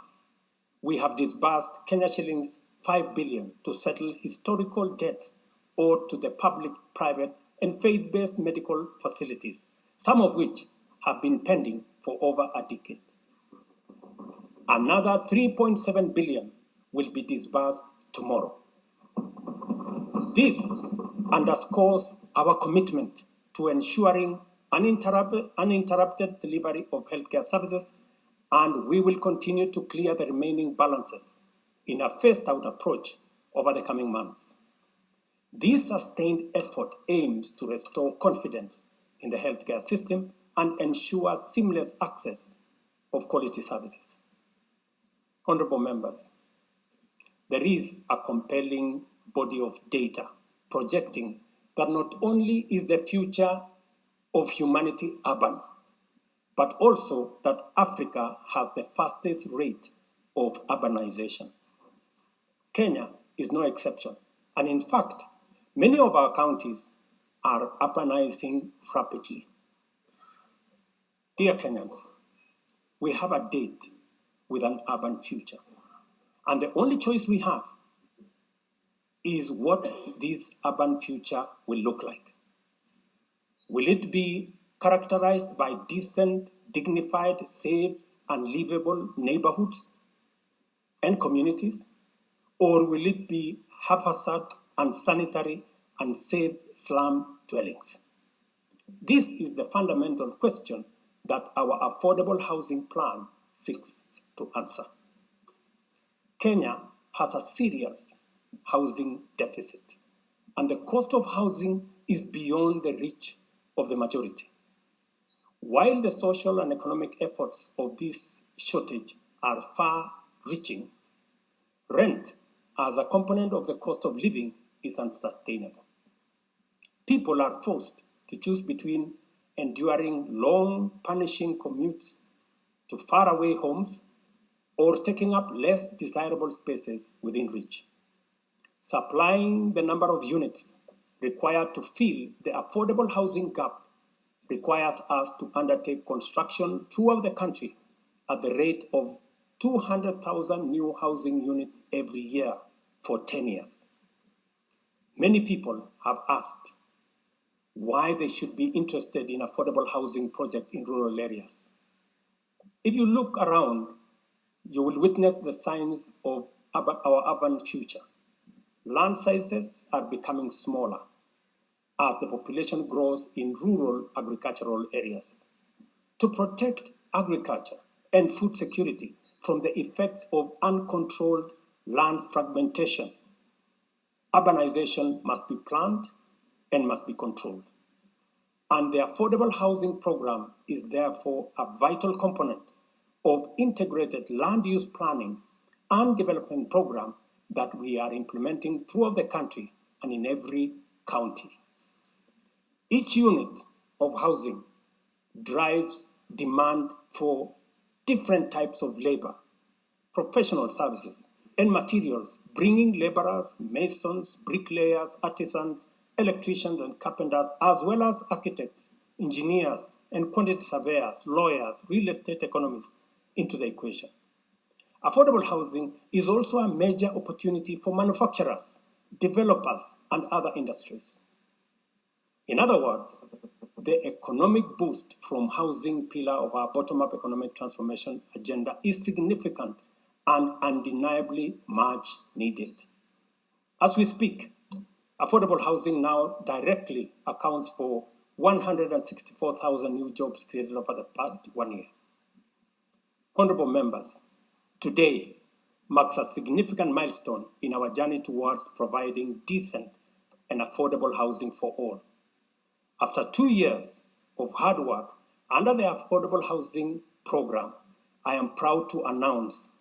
we have disbursed Kenya shillings 5 billion to settle historical debts owed to the public, private, and faith-based medical facilities, some of which have been pending for over a decade. Another 3.7 billion will be disbursed tomorrow. This underscores our commitment to ensuring uninterrupted delivery of healthcare services, and we will continue to clear the remaining balances in a phased-out approach over the coming months. This sustained effort aims to restore confidence in the healthcare system and ensure seamless access of quality services. Honorable members, there is a compelling body of data projecting that not only is the future of humanity urban, but also that Africa has the fastest rate of urbanization. Kenya is no exception, and in fact, many of our counties are urbanizing rapidly. Dear Kenyans, we have a date with an urban future, and the only choice we have is what this urban future will look like. Will it be characterized by decent, dignified, safe, and livable neighborhoods and communities? Or will it be haphazard, unsanitary, unsafe slum dwellings? This is the fundamental question that our affordable housing plan seeks to answer. Kenya has a serious housing deficit, and the cost of housing is beyond the reach of the majority. While the social and economic efforts of this shortage are far-reaching, rent as a component of the cost of living is unsustainable. People are forced to choose between enduring long, punishing commutes to faraway homes or taking up less desirable spaces within reach. Supplying the number of units required to fill the affordable housing gap requires us to undertake construction throughout the country at the rate of 200,000 new housing units every year for 10 years. Many people have asked why they should be interested in affordable housing projects in rural areas. If you look around, you will witness the signs of our urban future. Land sizes are becoming smaller as the population grows in rural agricultural areas. To protect agriculture and food security from the effects of uncontrolled land fragmentation, urbanization must be planned and must be controlled. And the affordable housing program is therefore a vital component of integrated land use planning and development program that we are implementing throughout the country and in every county. Each unit of housing drives demand for different types of labor, professional services, and materials, bringing laborers, masons, bricklayers, artisans, electricians, and carpenters, as well as architects, engineers, and quantity surveyors, lawyers, real estate economists into the equation. Affordable housing is also a major opportunity for manufacturers, developers, and other industries. In other words, the economic boost from housing pillar of our bottom-up economic transformation agenda is significant and undeniably much needed. As we speak, affordable housing now directly accounts for 164,000 new jobs created over the past 1 year. Honorable members, today, marks a significant milestone in our journey towards providing decent and affordable housing for all. After 2 years of hard work under the Affordable Housing Program, I am proud to announce,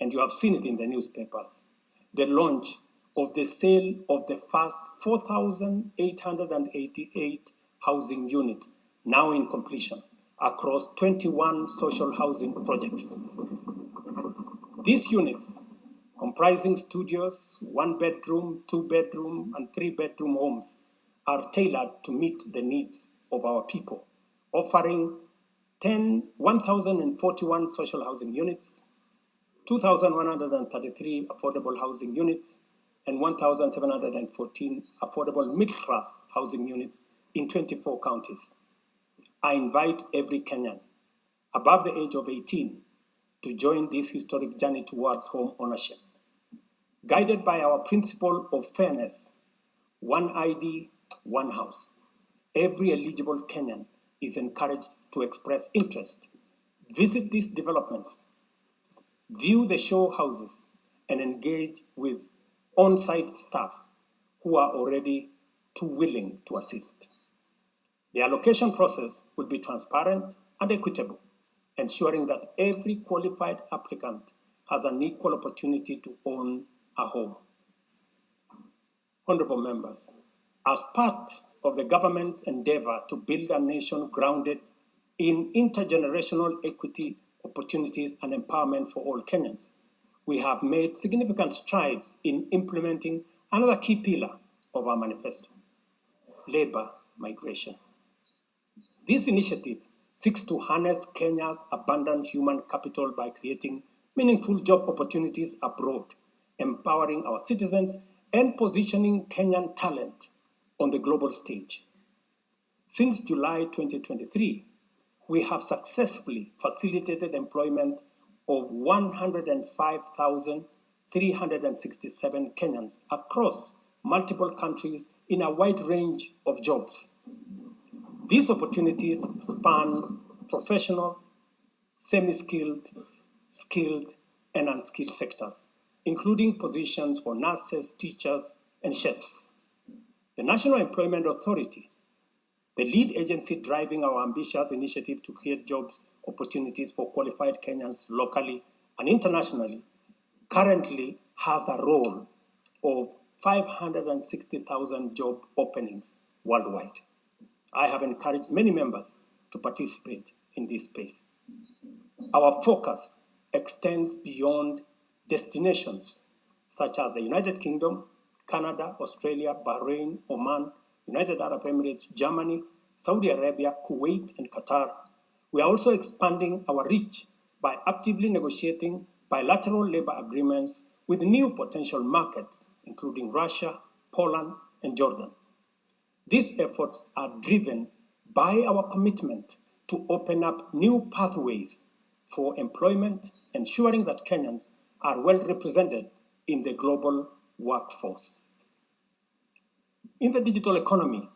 and you have seen it in the newspapers, the launch of the sale of the first 4,888 housing units, now in completion, across 21 social housing projects. These units, comprising studios, 1-bedroom, 2-bedroom, and 3-bedroom homes, are tailored to meet the needs of our people, offering 1,041 social housing units, 2,133 affordable housing units, and 1,714 affordable middle-class housing units in 24 counties. I invite every Kenyan above the age of 18 to join this historic journey towards home ownership. Guided by our principle of fairness, one ID, one house, every eligible Kenyan is encouraged to express interest, visit these developments, view the show houses, and engage with on-site staff who are already too willing to assist. The allocation process will be transparent and equitable, ensuring that every qualified applicant has an equal opportunity to own a home. Honorable members, as part of the government's endeavor to build a nation grounded in intergenerational equity, opportunities, and empowerment for all Kenyans, we have made significant strides in implementing another key pillar of our manifesto, labor migration. This initiative seeks to harness Kenya's abundant human capital by creating meaningful job opportunities abroad, empowering our citizens, and positioning Kenyan talent on the global stage. Since July 2023, we have successfully facilitated employment of 105,367 Kenyans across multiple countries in a wide range of jobs. These opportunities span professional, semi-skilled, skilled, and unskilled sectors, including positions for nurses, teachers, and chefs. The National Employment Authority, the lead agency driving our ambitious initiative to create jobs opportunities for qualified Kenyans locally and internationally, currently has a role of 560,000 job openings worldwide. I have encouraged many members to participate in this space. Our focus extends beyond destinations such as the United Kingdom, Canada, Australia, Bahrain, Oman, United Arab Emirates, Germany, Saudi Arabia, Kuwait, and Qatar. We are also expanding our reach by actively negotiating bilateral labor agreements with new potential markets, including Russia, Poland, and Jordan. These efforts are driven by our commitment to open up new pathways for employment, ensuring that Kenyans are well represented in the global workforce. In the digital economy,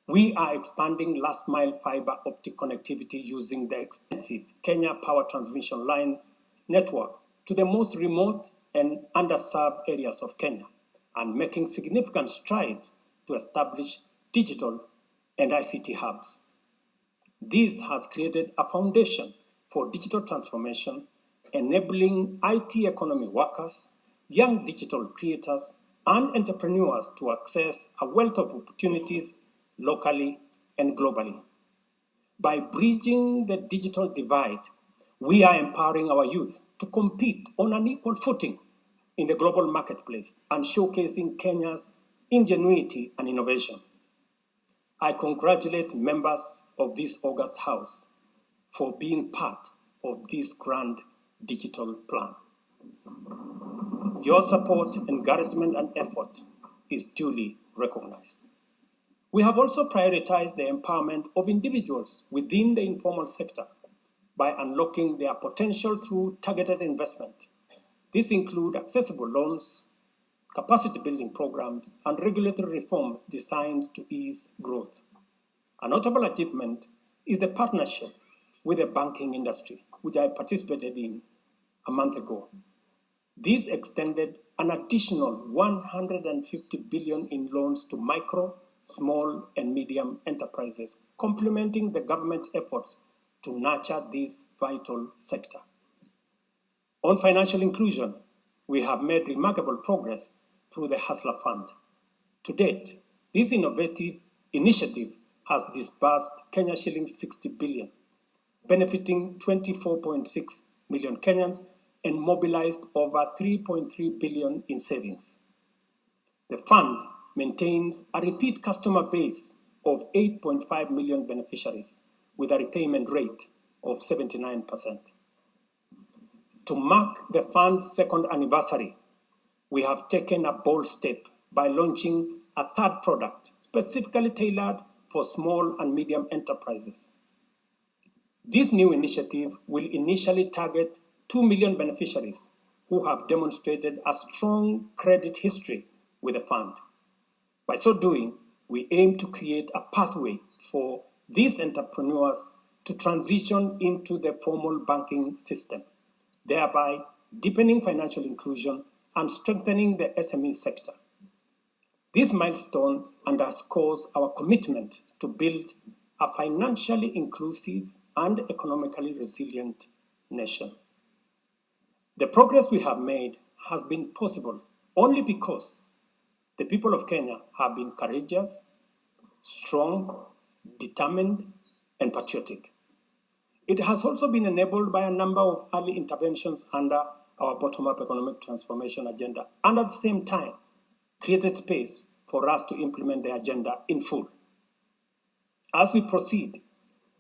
we are expanding last-mile fiber optic connectivity using the extensive Kenya Power Transmission Lines network to the most remote and underserved areas of Kenya, and making significant strides to establish digital and ICT hubs. This has created a foundation for digital transformation, enabling IT economy workers, young digital creators, and entrepreneurs to access a wealth of opportunities locally and globally. By bridging the digital divide, we are empowering our youth to compete on an equal footing in the global marketplace and showcasing Kenya's ingenuity and innovation. I congratulate members of this August House for being part of this grand digital plan. Your support, encouragement, and effort is duly recognized. We have also prioritized the empowerment of individuals within the informal sector by unlocking their potential through targeted investment. This includes accessible loans, capacity building programs, and regulatory reforms designed to ease growth. A notable achievement is the partnership with the banking industry, which I participated in a month ago. This extended an additional 150 billion in loans to micro, small, and medium enterprises, complementing the government's efforts to nurture this vital sector. On financial inclusion, we have made remarkable progress through the Hustler Fund. To date, this innovative initiative has disbursed Kenya shillings 60 billion, benefiting 24.6 million Kenyans and mobilized over 3.3 billion in savings. The fund maintains a repeat customer base of 8.5 million beneficiaries with a repayment rate of 79%. To mark the fund's second anniversary, we have taken a bold step by launching a third product specifically tailored for small and medium enterprises. This new initiative will initially target 2 million beneficiaries who have demonstrated a strong credit history with the fund. By so doing, we aim to create a pathway for these entrepreneurs to transition into the formal banking system, thereby deepening financial inclusion and strengthening the SME sector. This milestone underscores our commitment to build a financially inclusive and economically resilient nation. The progress we have made has been possible only because the people of Kenya have been courageous, strong, determined, and patriotic. It has also been enabled by a number of early interventions under our bottom-up economic transformation agenda, and at the same time, created space for us to implement the agenda in full. As we proceed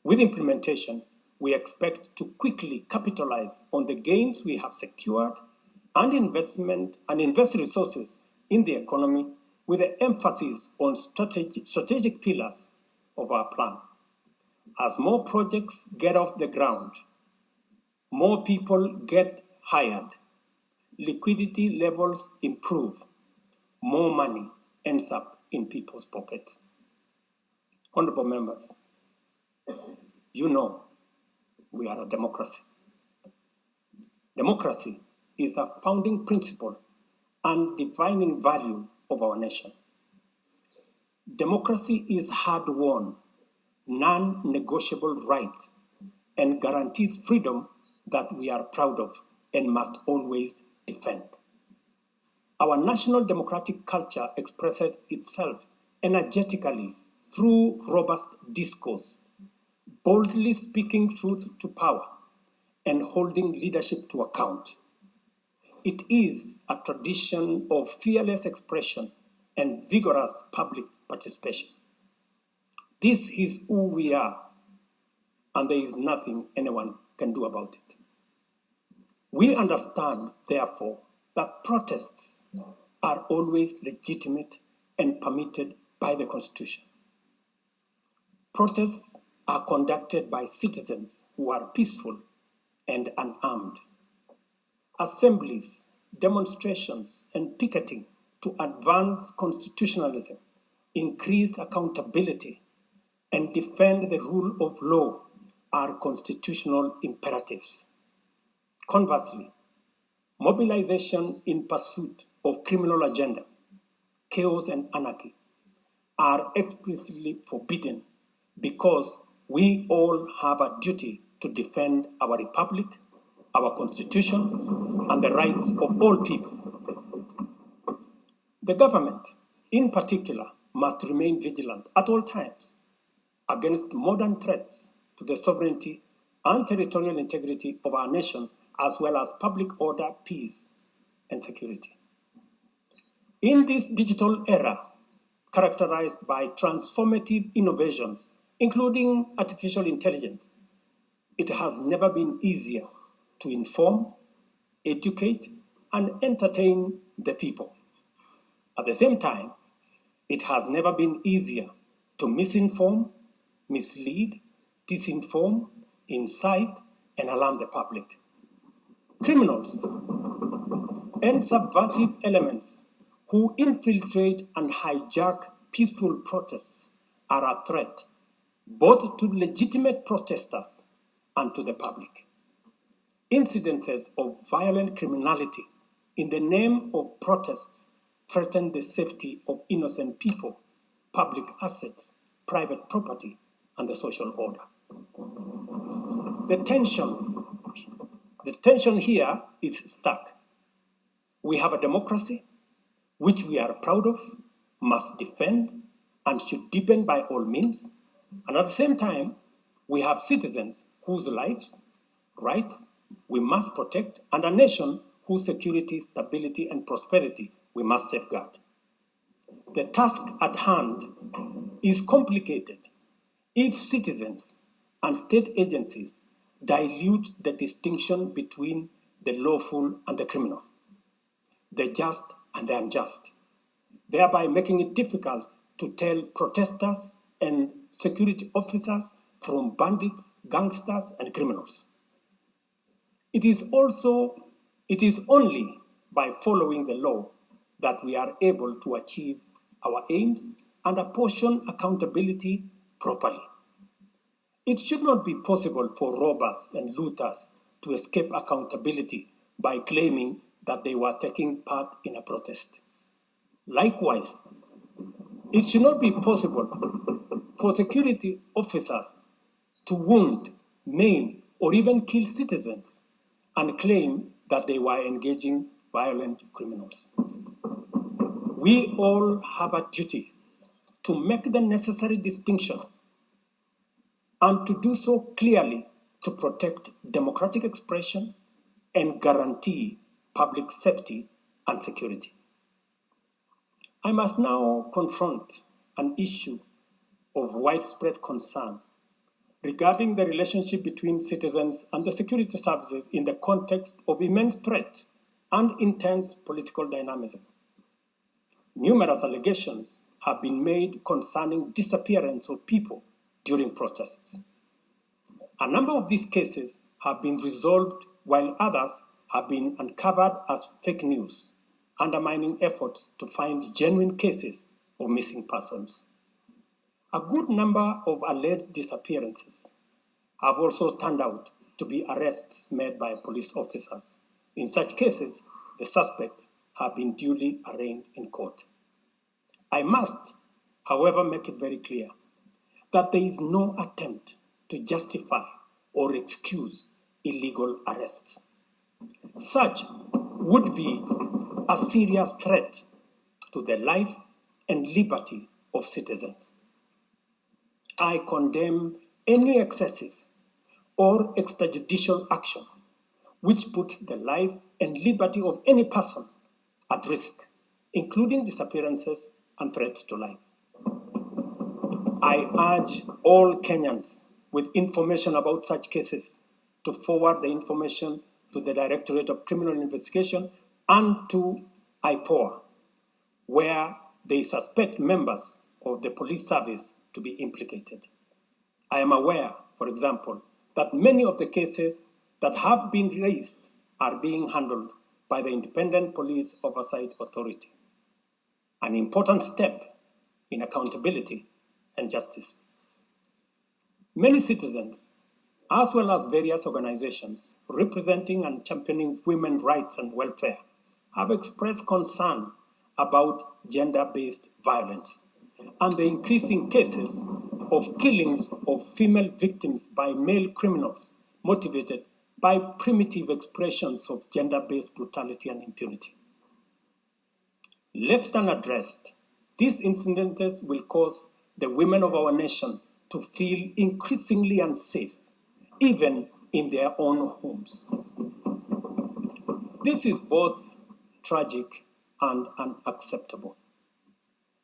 with implementation, we expect to quickly capitalize on the gains we have secured and invest resources in the economy with an emphasis on strategic pillars of our plan. As more projects get off the ground, more people get hired, liquidity levels improve, more money ends up in people's pockets. Honorable members, you know we are a democracy. Democracy is a founding principle and defining value of our nation. Democracy is hard-won, non-negotiable right and guarantees freedom that we are proud of and must always defend. Our national democratic culture expresses itself energetically through robust discourse, boldly speaking truth to power and holding leadership to account. It is a tradition of fearless expression and vigorous public participation. This is who we are, and there is nothing anyone can do about it. We understand, therefore, that protests are always legitimate and permitted by the Constitution. Protests are conducted by citizens who are peaceful and unarmed. Assemblies, demonstrations, and picketing to advance constitutionalism, increase accountability, and defend the rule of law are constitutional imperatives. Conversely, mobilization in pursuit of criminal agenda, chaos and anarchy are explicitly forbidden because we all have a duty to defend our republic, our constitution, and the rights of all people. The government, in particular, must remain vigilant at all times against modern threats to the sovereignty and territorial integrity of our nation, as well as public order, peace, and security. In this digital era, characterized by transformative innovations, including artificial intelligence, it has never been easier to inform, educate, and entertain the people. At the same time, it has never been easier to misinform, mislead, disinform, incite, and alarm the public. Criminals and subversive elements who infiltrate and hijack peaceful protests are a threat both to legitimate protesters and to the public. Incidences of violent criminality in the name of protests, threaten the safety of innocent people, public assets, private property, and the social order. The tension here is stark. We have a democracy which we are proud of, must defend, and should deepen by all means. And at the same time, we have citizens whose lives, rights we must protect, and a nation whose security, stability, and prosperity we must safeguard. The task at hand is complicated if citizens and state agencies dilute the distinction between the lawful and the criminal, the just and the unjust, thereby making it difficult to tell protesters and security officers from bandits, gangsters, and criminals. It is only by following the law that we are able to achieve our aims and apportion accountability properly. It should not be possible for robbers and looters to escape accountability by claiming that they were taking part in a protest. Likewise, it should not be possible for security officers to wound, maim, or even kill citizens and claim that they were engaging violent criminals. We all have a duty to make the necessary distinction and to do so clearly to protect democratic expression and guarantee public safety and security. I must now confront an issue of widespread concern regarding the relationship between citizens and the security services in the context of immense threat and intense political dynamism. Numerous allegations have been made concerning disappearance of people during protests. A number of these cases have been resolved, while others have been uncovered as fake news, undermining efforts to find genuine cases of missing persons. A good number of alleged disappearances have also turned out to be arrests made by police officers. In such cases, the suspects have been duly arraigned in court. I must, however, make it very clear that there is no attempt to justify or excuse illegal arrests. Such would be a serious threat to the life and liberty of citizens. I condemn any excessive or extrajudicial action which puts the life and liberty of any person at risk, including disappearances and threats to life. I urge all Kenyans with information about such cases to forward the information to the Directorate of Criminal Investigation and to IPOA, where they suspect members of the police service to be implicated. I am aware, for example, that many of the cases that have been raised are being handled by the Independent Police Oversight Authority, an important step in accountability and justice. Many citizens, as well as various organizations representing and championing women's rights and welfare, have expressed concern about gender-based violence and the increasing cases of killings of female victims by male criminals motivated by primitive expressions of gender-based brutality and impunity. Left unaddressed, these incidents will cause the women of our nation to feel increasingly unsafe, even in their own homes. This is both tragic and unacceptable.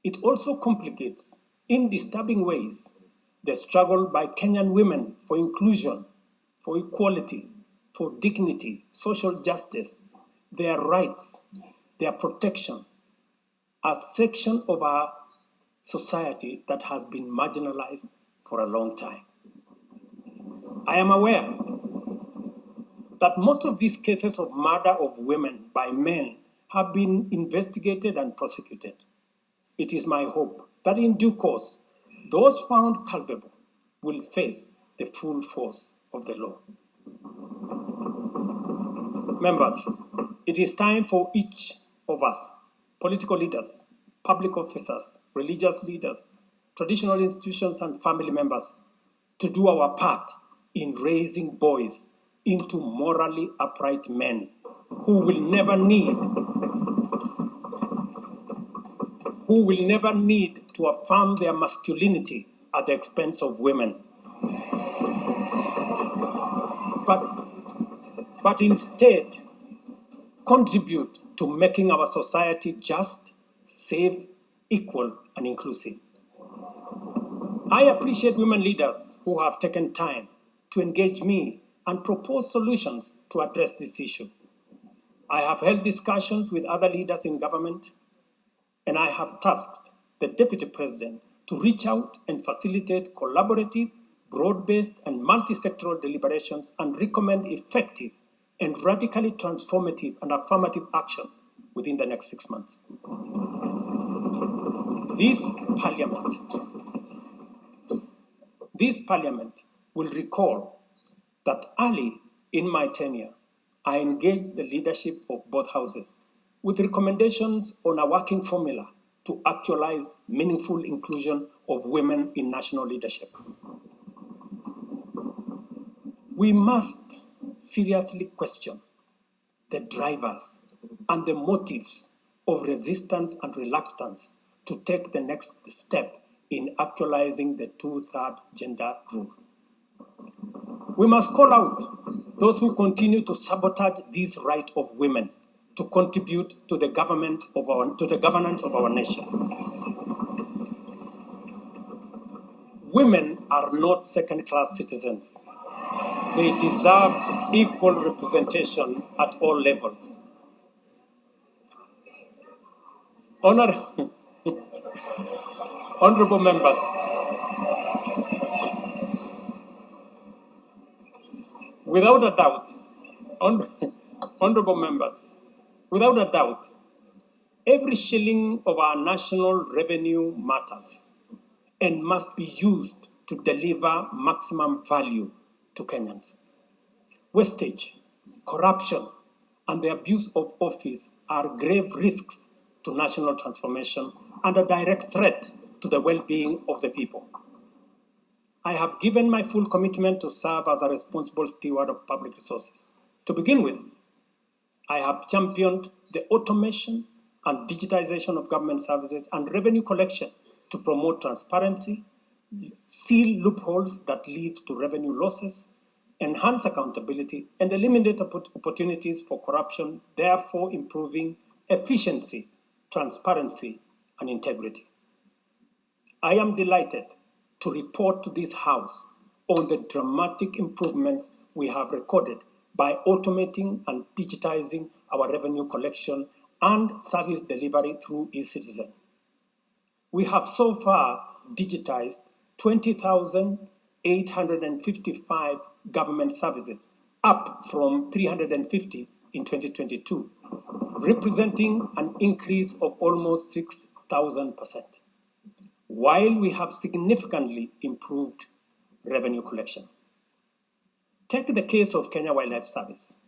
It also complicates, in disturbing ways, the struggle by Kenyan women for inclusion, for equality, for dignity, social justice, their rights, their protection, a section of our society that has been marginalized for a long time. I am aware that most of these cases of murder of women by men have been investigated and prosecuted. It is my hope that in due course, those found culpable will face the full force of the law. Members, It is time for each of us, political leaders, public officers, religious leaders, traditional institutions, and family members, to do our part in raising boys into morally upright men who will never need to affirm their masculinity at the expense of women, but instead contribute to making our society just, safe, equal, and inclusive. I appreciate women leaders who have taken time to engage me and propose solutions to address this issue. I have held discussions with other leaders in government, and I have tasked the Deputy President to reach out and facilitate collaborative, broad-based, and multi-sectoral deliberations and recommend effective and radically transformative and affirmative action within the next 6 months. This Parliament will recall that early in my tenure, I engaged the leadership of both houses with recommendations on a working formula to actualize meaningful inclusion of women in national leadership. We must seriously question the drivers and the motives of resistance and reluctance to take the next step in actualizing the 2/3 gender rule. We must call out those who continue to sabotage this right of women to contribute to the governance of our nation. Women are not second-class citizens. They deserve equal representation at all levels. Honorable members, without a doubt, honorable members, without a doubt, every shilling of our national revenue matters and must be used to deliver maximum value to Kenyans. Wastage, corruption, and the abuse of office are grave risks to national transformation and a direct threat to the well-being of the people. I have given my full commitment to serve as a responsible steward of public resources. To begin with, I have championed the automation and digitization of government services and revenue collection to promote transparency, seal loopholes that lead to revenue losses, enhance accountability, and eliminate opportunities for corruption, therefore improving efficiency, transparency, and integrity. I am delighted to report to this House on the dramatic improvements we have recorded by automating and digitizing our revenue collection and service delivery through eCitizen. We have so far digitized 20,855 government services, up from 350 in 2022, representing an increase of almost 6,000%, while we have significantly improved revenue collection. Take the case of Kenya Wildlife Service,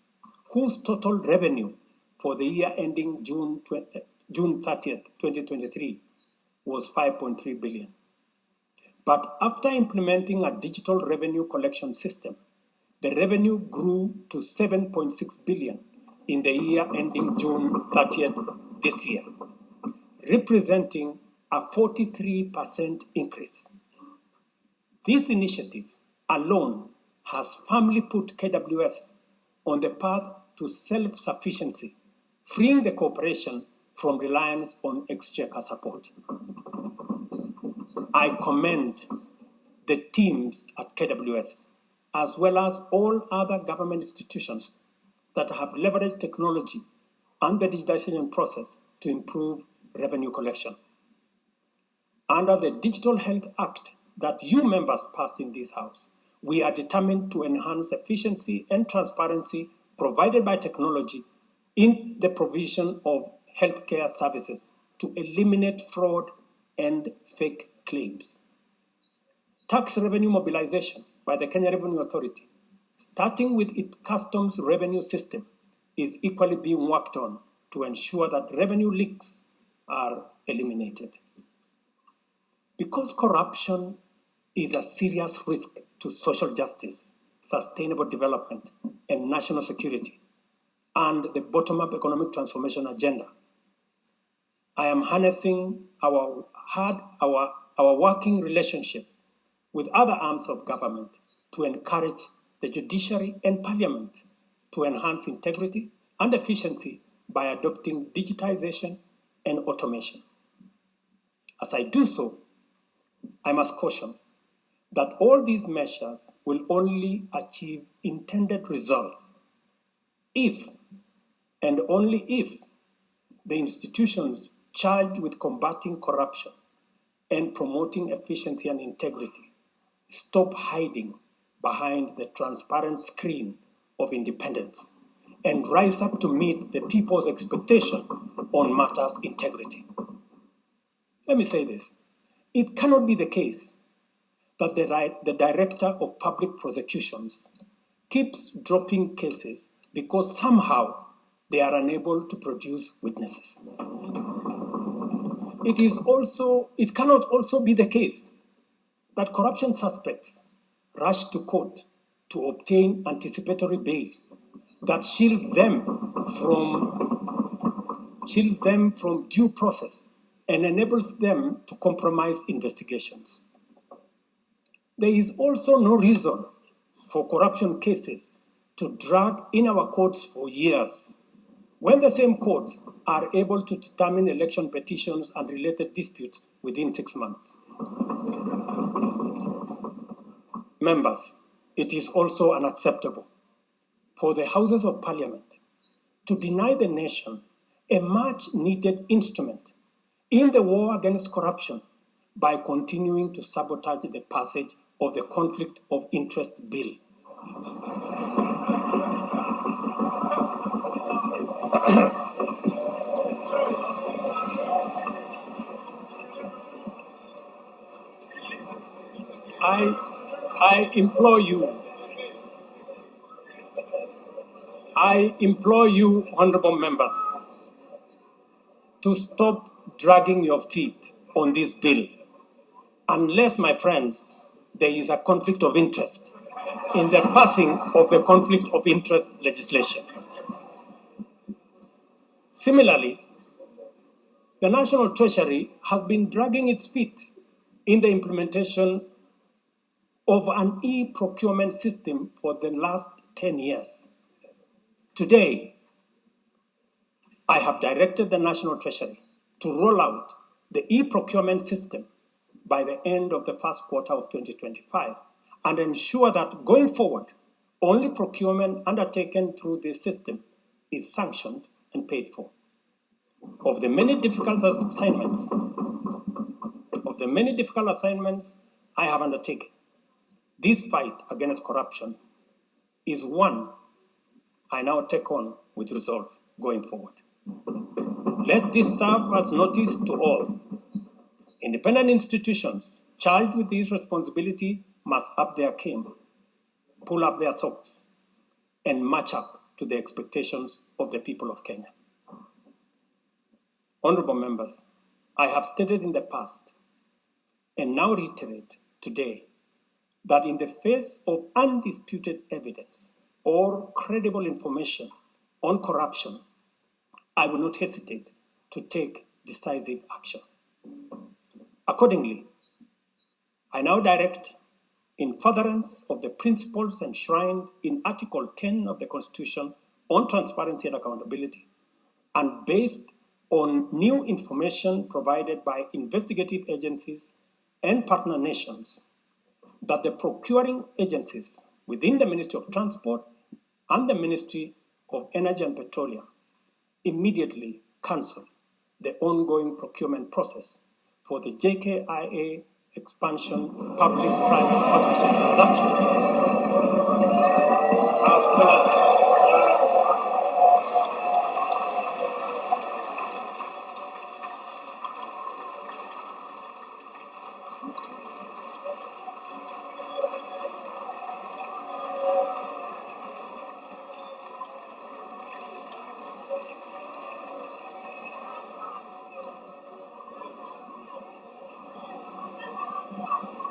whose total revenue for the year ending June 30th, 2023 was 5.3 billion. But after implementing a digital revenue collection system, the revenue grew to 7.6 billion in the year ending June 30th this year, representing a 43% increase. This initiative alone has firmly put KWS on the path to self-sufficiency, freeing the corporation from reliance on exchequer support. I commend the teams at KWS, as well as all other government institutions that have leveraged technology and the digitization process to improve revenue collection. Under the Digital Health Act that you members passed in this House, we are determined to enhance efficiency and transparency provided by technology in the provision of healthcare services to eliminate fraud and fake claims. Tax revenue mobilization by the Kenya Revenue Authority, starting with its customs revenue system, is equally being worked on to ensure that revenue leaks are eliminated. Because corruption is a serious risk to social justice, sustainable development, and national security, and the bottom-up economic transformation agenda, I am harnessing our working relationship with other arms of government to encourage the judiciary and parliament to enhance integrity and efficiency by adopting digitization and automation. As I do so, I must caution that all these measures will only achieve intended results if, and only if, the institutions charged with combating corruption and promoting efficiency and integrity stop hiding behind the transparent screen of independence and rise up to meet the people's expectation on matters integrity. Let me say this. It cannot be the case that the Director of Public Prosecutions keeps dropping cases because somehow they are unable to produce witnesses. It cannot also be the case that corruption suspects rush to court to obtain anticipatory bail that shields them from due process and enables them to compromise investigations. There is also no reason for corruption cases to drag in our courts for years when the same courts are able to determine election petitions and related disputes within 6 months. Members, it is also unacceptable for the Houses of Parliament to deny the nation a much needed instrument in the war against corruption by continuing to sabotage the passage of the Conflict of Interest Bill. I implore you, honorable members, to stop dragging your feet on this bill, unless, my friends, there is a conflict of interest in the passing of the conflict of interest legislation. Similarly, the National Treasury has been dragging its feet in the implementation of an e-procurement system for the last 10 years. Today, I have directed the National Treasury to roll out the e-procurement system by the end of the first quarter of 2025 and ensure that going forward, only procurement undertaken through this system is sanctioned and paid for. Of the many difficult assignments I have undertaken, this fight against corruption is one I now take on with resolve going forward. Let this serve as notice to all. Independent institutions charged with this responsibility must up their game, pull up their socks, and match up to the expectations of the people of Kenya. Honorable members, I have stated in the past and now reiterate today that in the face of undisputed evidence or credible information on corruption, I will not hesitate to take decisive action. Accordingly, I now direct, in furtherance of the principles enshrined in Article 10 of the Constitution on transparency and accountability, and based on new information provided by investigative agencies and partner nations, that the procuring agencies within the Ministry of Transport and the Ministry of Energy and Petroleum immediately cancel the ongoing procurement process for the JKIA expansion public-private partnership transaction, as well as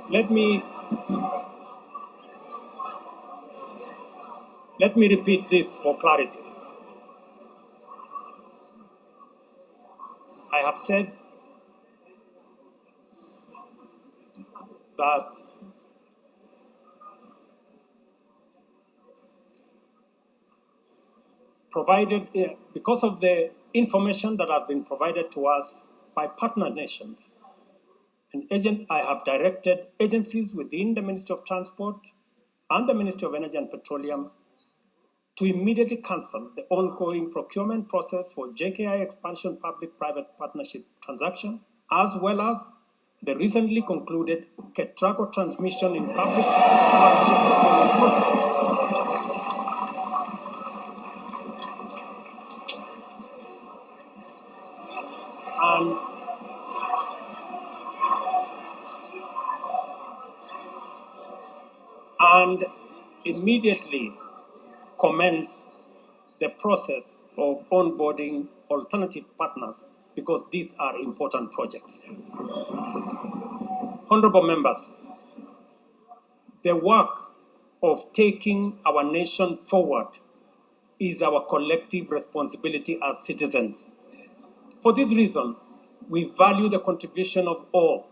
Let me repeat this for clarity. I have said that because of the information that has been provided to us by partner nations, I have directed agencies within the Ministry of Transport and the Ministry of Energy and Petroleum to immediately cancel the ongoing procurement process for JKI expansion public-private partnership transaction, as well as the recently concluded Ketraco transmission in public partnership procurement process. And immediately commence the process of onboarding alternative partners, because these are important projects. Honorable members, the work of taking our nation forward is our collective responsibility as citizens. For this reason, we value the contribution of all,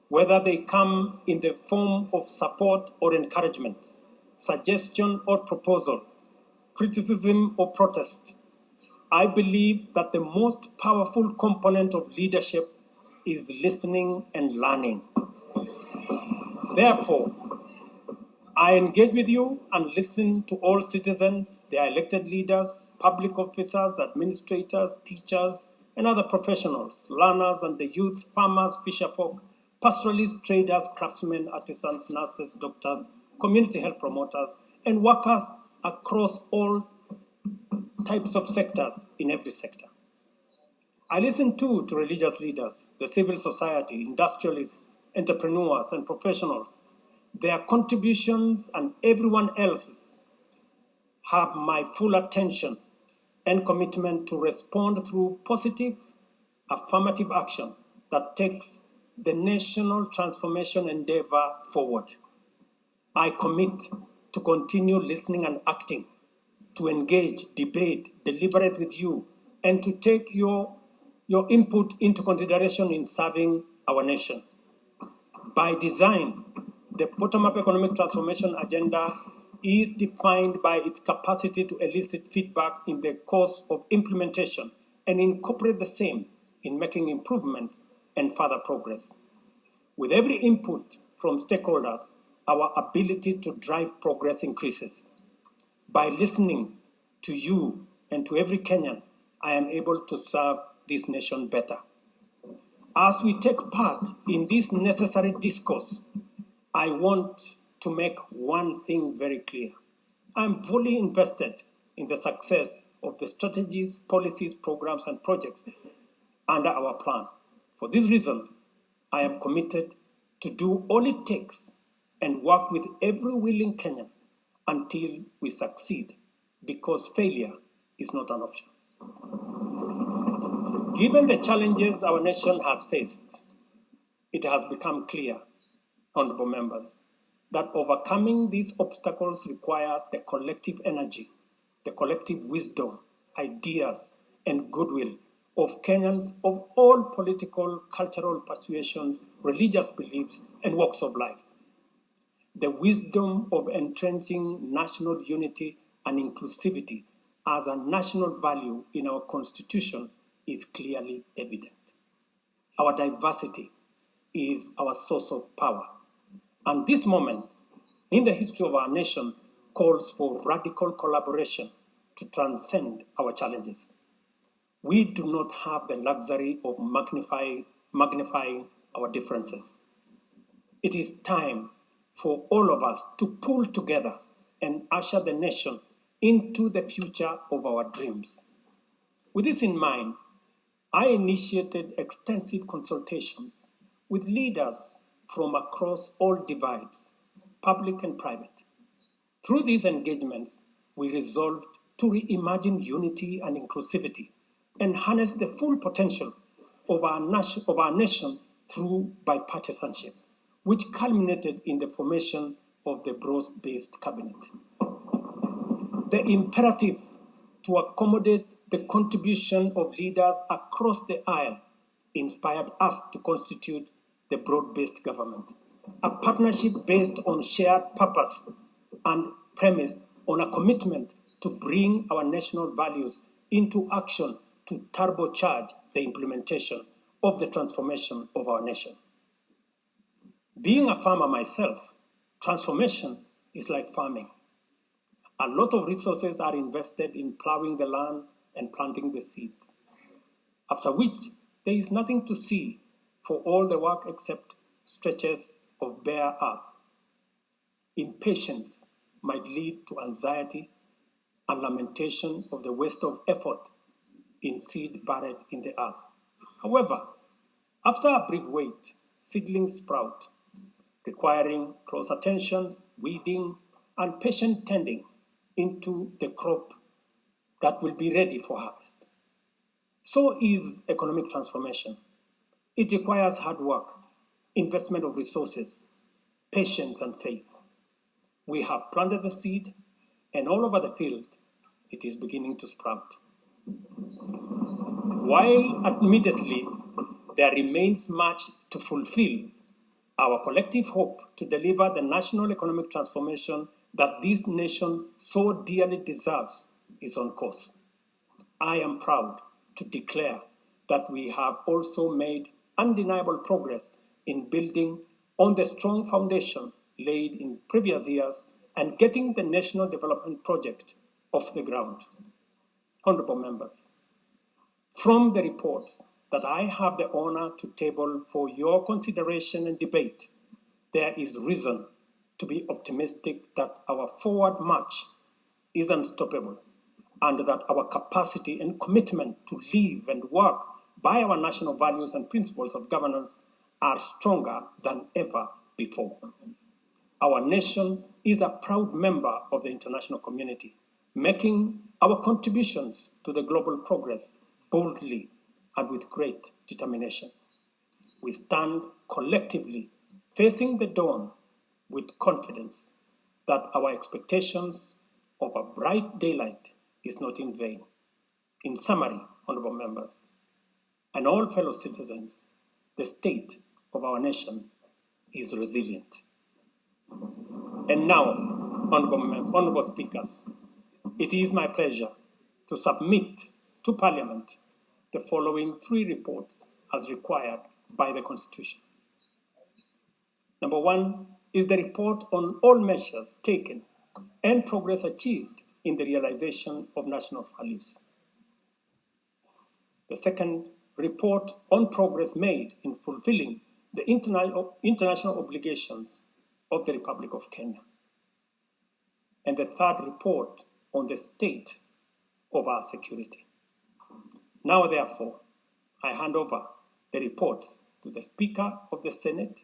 whether they come in the form of support or encouragement, suggestion or proposal, criticism or protest. I believe that the most powerful component of leadership is listening and learning. Therefore, I engage with you and listen to all citizens, their elected leaders, public officers, administrators, teachers, and other professionals, learners and the youth, farmers, fisherfolk, pastoralists, traders, craftsmen, artisans, nurses, doctors, community health promoters, and workers across all types of sectors in every sector. I listen too to religious leaders, the civil society, industrialists, entrepreneurs, and professionals. Their contributions and everyone else's have my full attention and commitment to respond through positive, affirmative action that takes the national transformation endeavor forward. I commit to continue listening and acting, to engage, debate, deliberate with you, and to take your input into consideration in serving our nation. By design, the bottom-up economic transformation agenda is defined by its capacity to elicit feedback in the course of implementation and incorporate the same in making improvements and further progress. With every input from stakeholders, our ability to drive progress increases. By listening to you and to every Kenyan, I am able to serve this nation better. As we take part in this necessary discourse, I want to make one thing very clear. I'm fully invested in the success of the strategies, policies, programs, and projects under our plan. For this reason, I am committed to do all it takes and work with every willing Kenyan until we succeed, because failure is not an option. Given the challenges our nation has faced, it has become clear, honorable members, that overcoming these obstacles requires the collective energy, the collective wisdom, ideas, and goodwill of Kenyans of all political, cultural persuasions, religious beliefs, and walks of life. The wisdom of entrenching national unity and inclusivity as a national value in our Constitution is clearly evident. Our diversity is our source of power. And this moment in the history of our nation calls for radical collaboration to transcend our challenges. We do not have the luxury of magnifying our differences. It is time for all of us to pull together and usher the nation into the future of our dreams. With this in mind, I initiated extensive consultations with leaders from across all divides, public and private. Through these engagements, we resolved to reimagine unity and inclusivity and harness the full potential of our nation through bipartisanship. which culminated in the formation of the broad-based cabinet. The imperative to accommodate the contribution of leaders across the aisle inspired us to constitute the broad-based government, a partnership based on shared purpose and premise on a commitment to bring our national values into action to turbocharge the implementation of the transformation of our nation. Being a farmer myself, transformation is like farming. A lot of resources are invested in plowing the land and planting the seeds, after which there is nothing to see for all the work except stretches of bare earth. Impatience might lead to anxiety and lamentation of the waste of effort in seed buried in the earth. However, after a brief wait, seedlings sprout, requiring close attention, weeding, and patient tending into the crop that will be ready for harvest. So is economic transformation. It requires hard work, investment of resources, patience, and faith. We have planted the seed, and all over the field, it is beginning to sprout. While admittedly there remains much to fulfill, our collective hope to deliver the national economic transformation that this nation so dearly deserves is on course. I am proud to declare that we have also made undeniable progress in building on the strong foundation laid in previous years and getting the national development project off the ground. Honorable members, from the reports that I have the honor to table for your consideration and debate, there is reason to be optimistic that our forward march is unstoppable and that our capacity and commitment to live and work by our national values and principles of governance are stronger than ever before. Our nation is a proud member of the international community, making our contributions to the global progress boldly and with great determination. We stand collectively facing the dawn with confidence that our expectations of a bright daylight is not in vain. In summary, honorable members, and all fellow citizens, the state of our nation is resilient. And now, honorable speakers, it is my pleasure to submit to Parliament the following 3 reports as required by the Constitution. Number 1 is the report on all measures taken and progress achieved in the realization of national values. The second, report on progress made in fulfilling the international obligations of the Republic of Kenya. And the third, report on the state of our security. Now, therefore, I hand over the reports to the Speaker of the Senate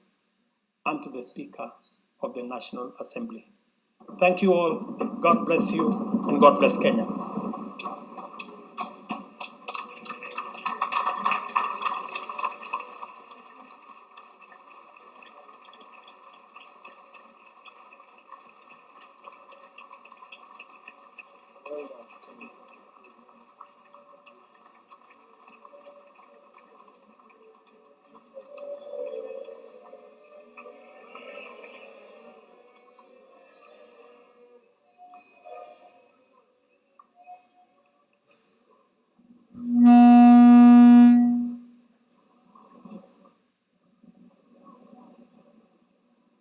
and to the Speaker of the National Assembly. Thank you all. God bless you, and God bless Kenya.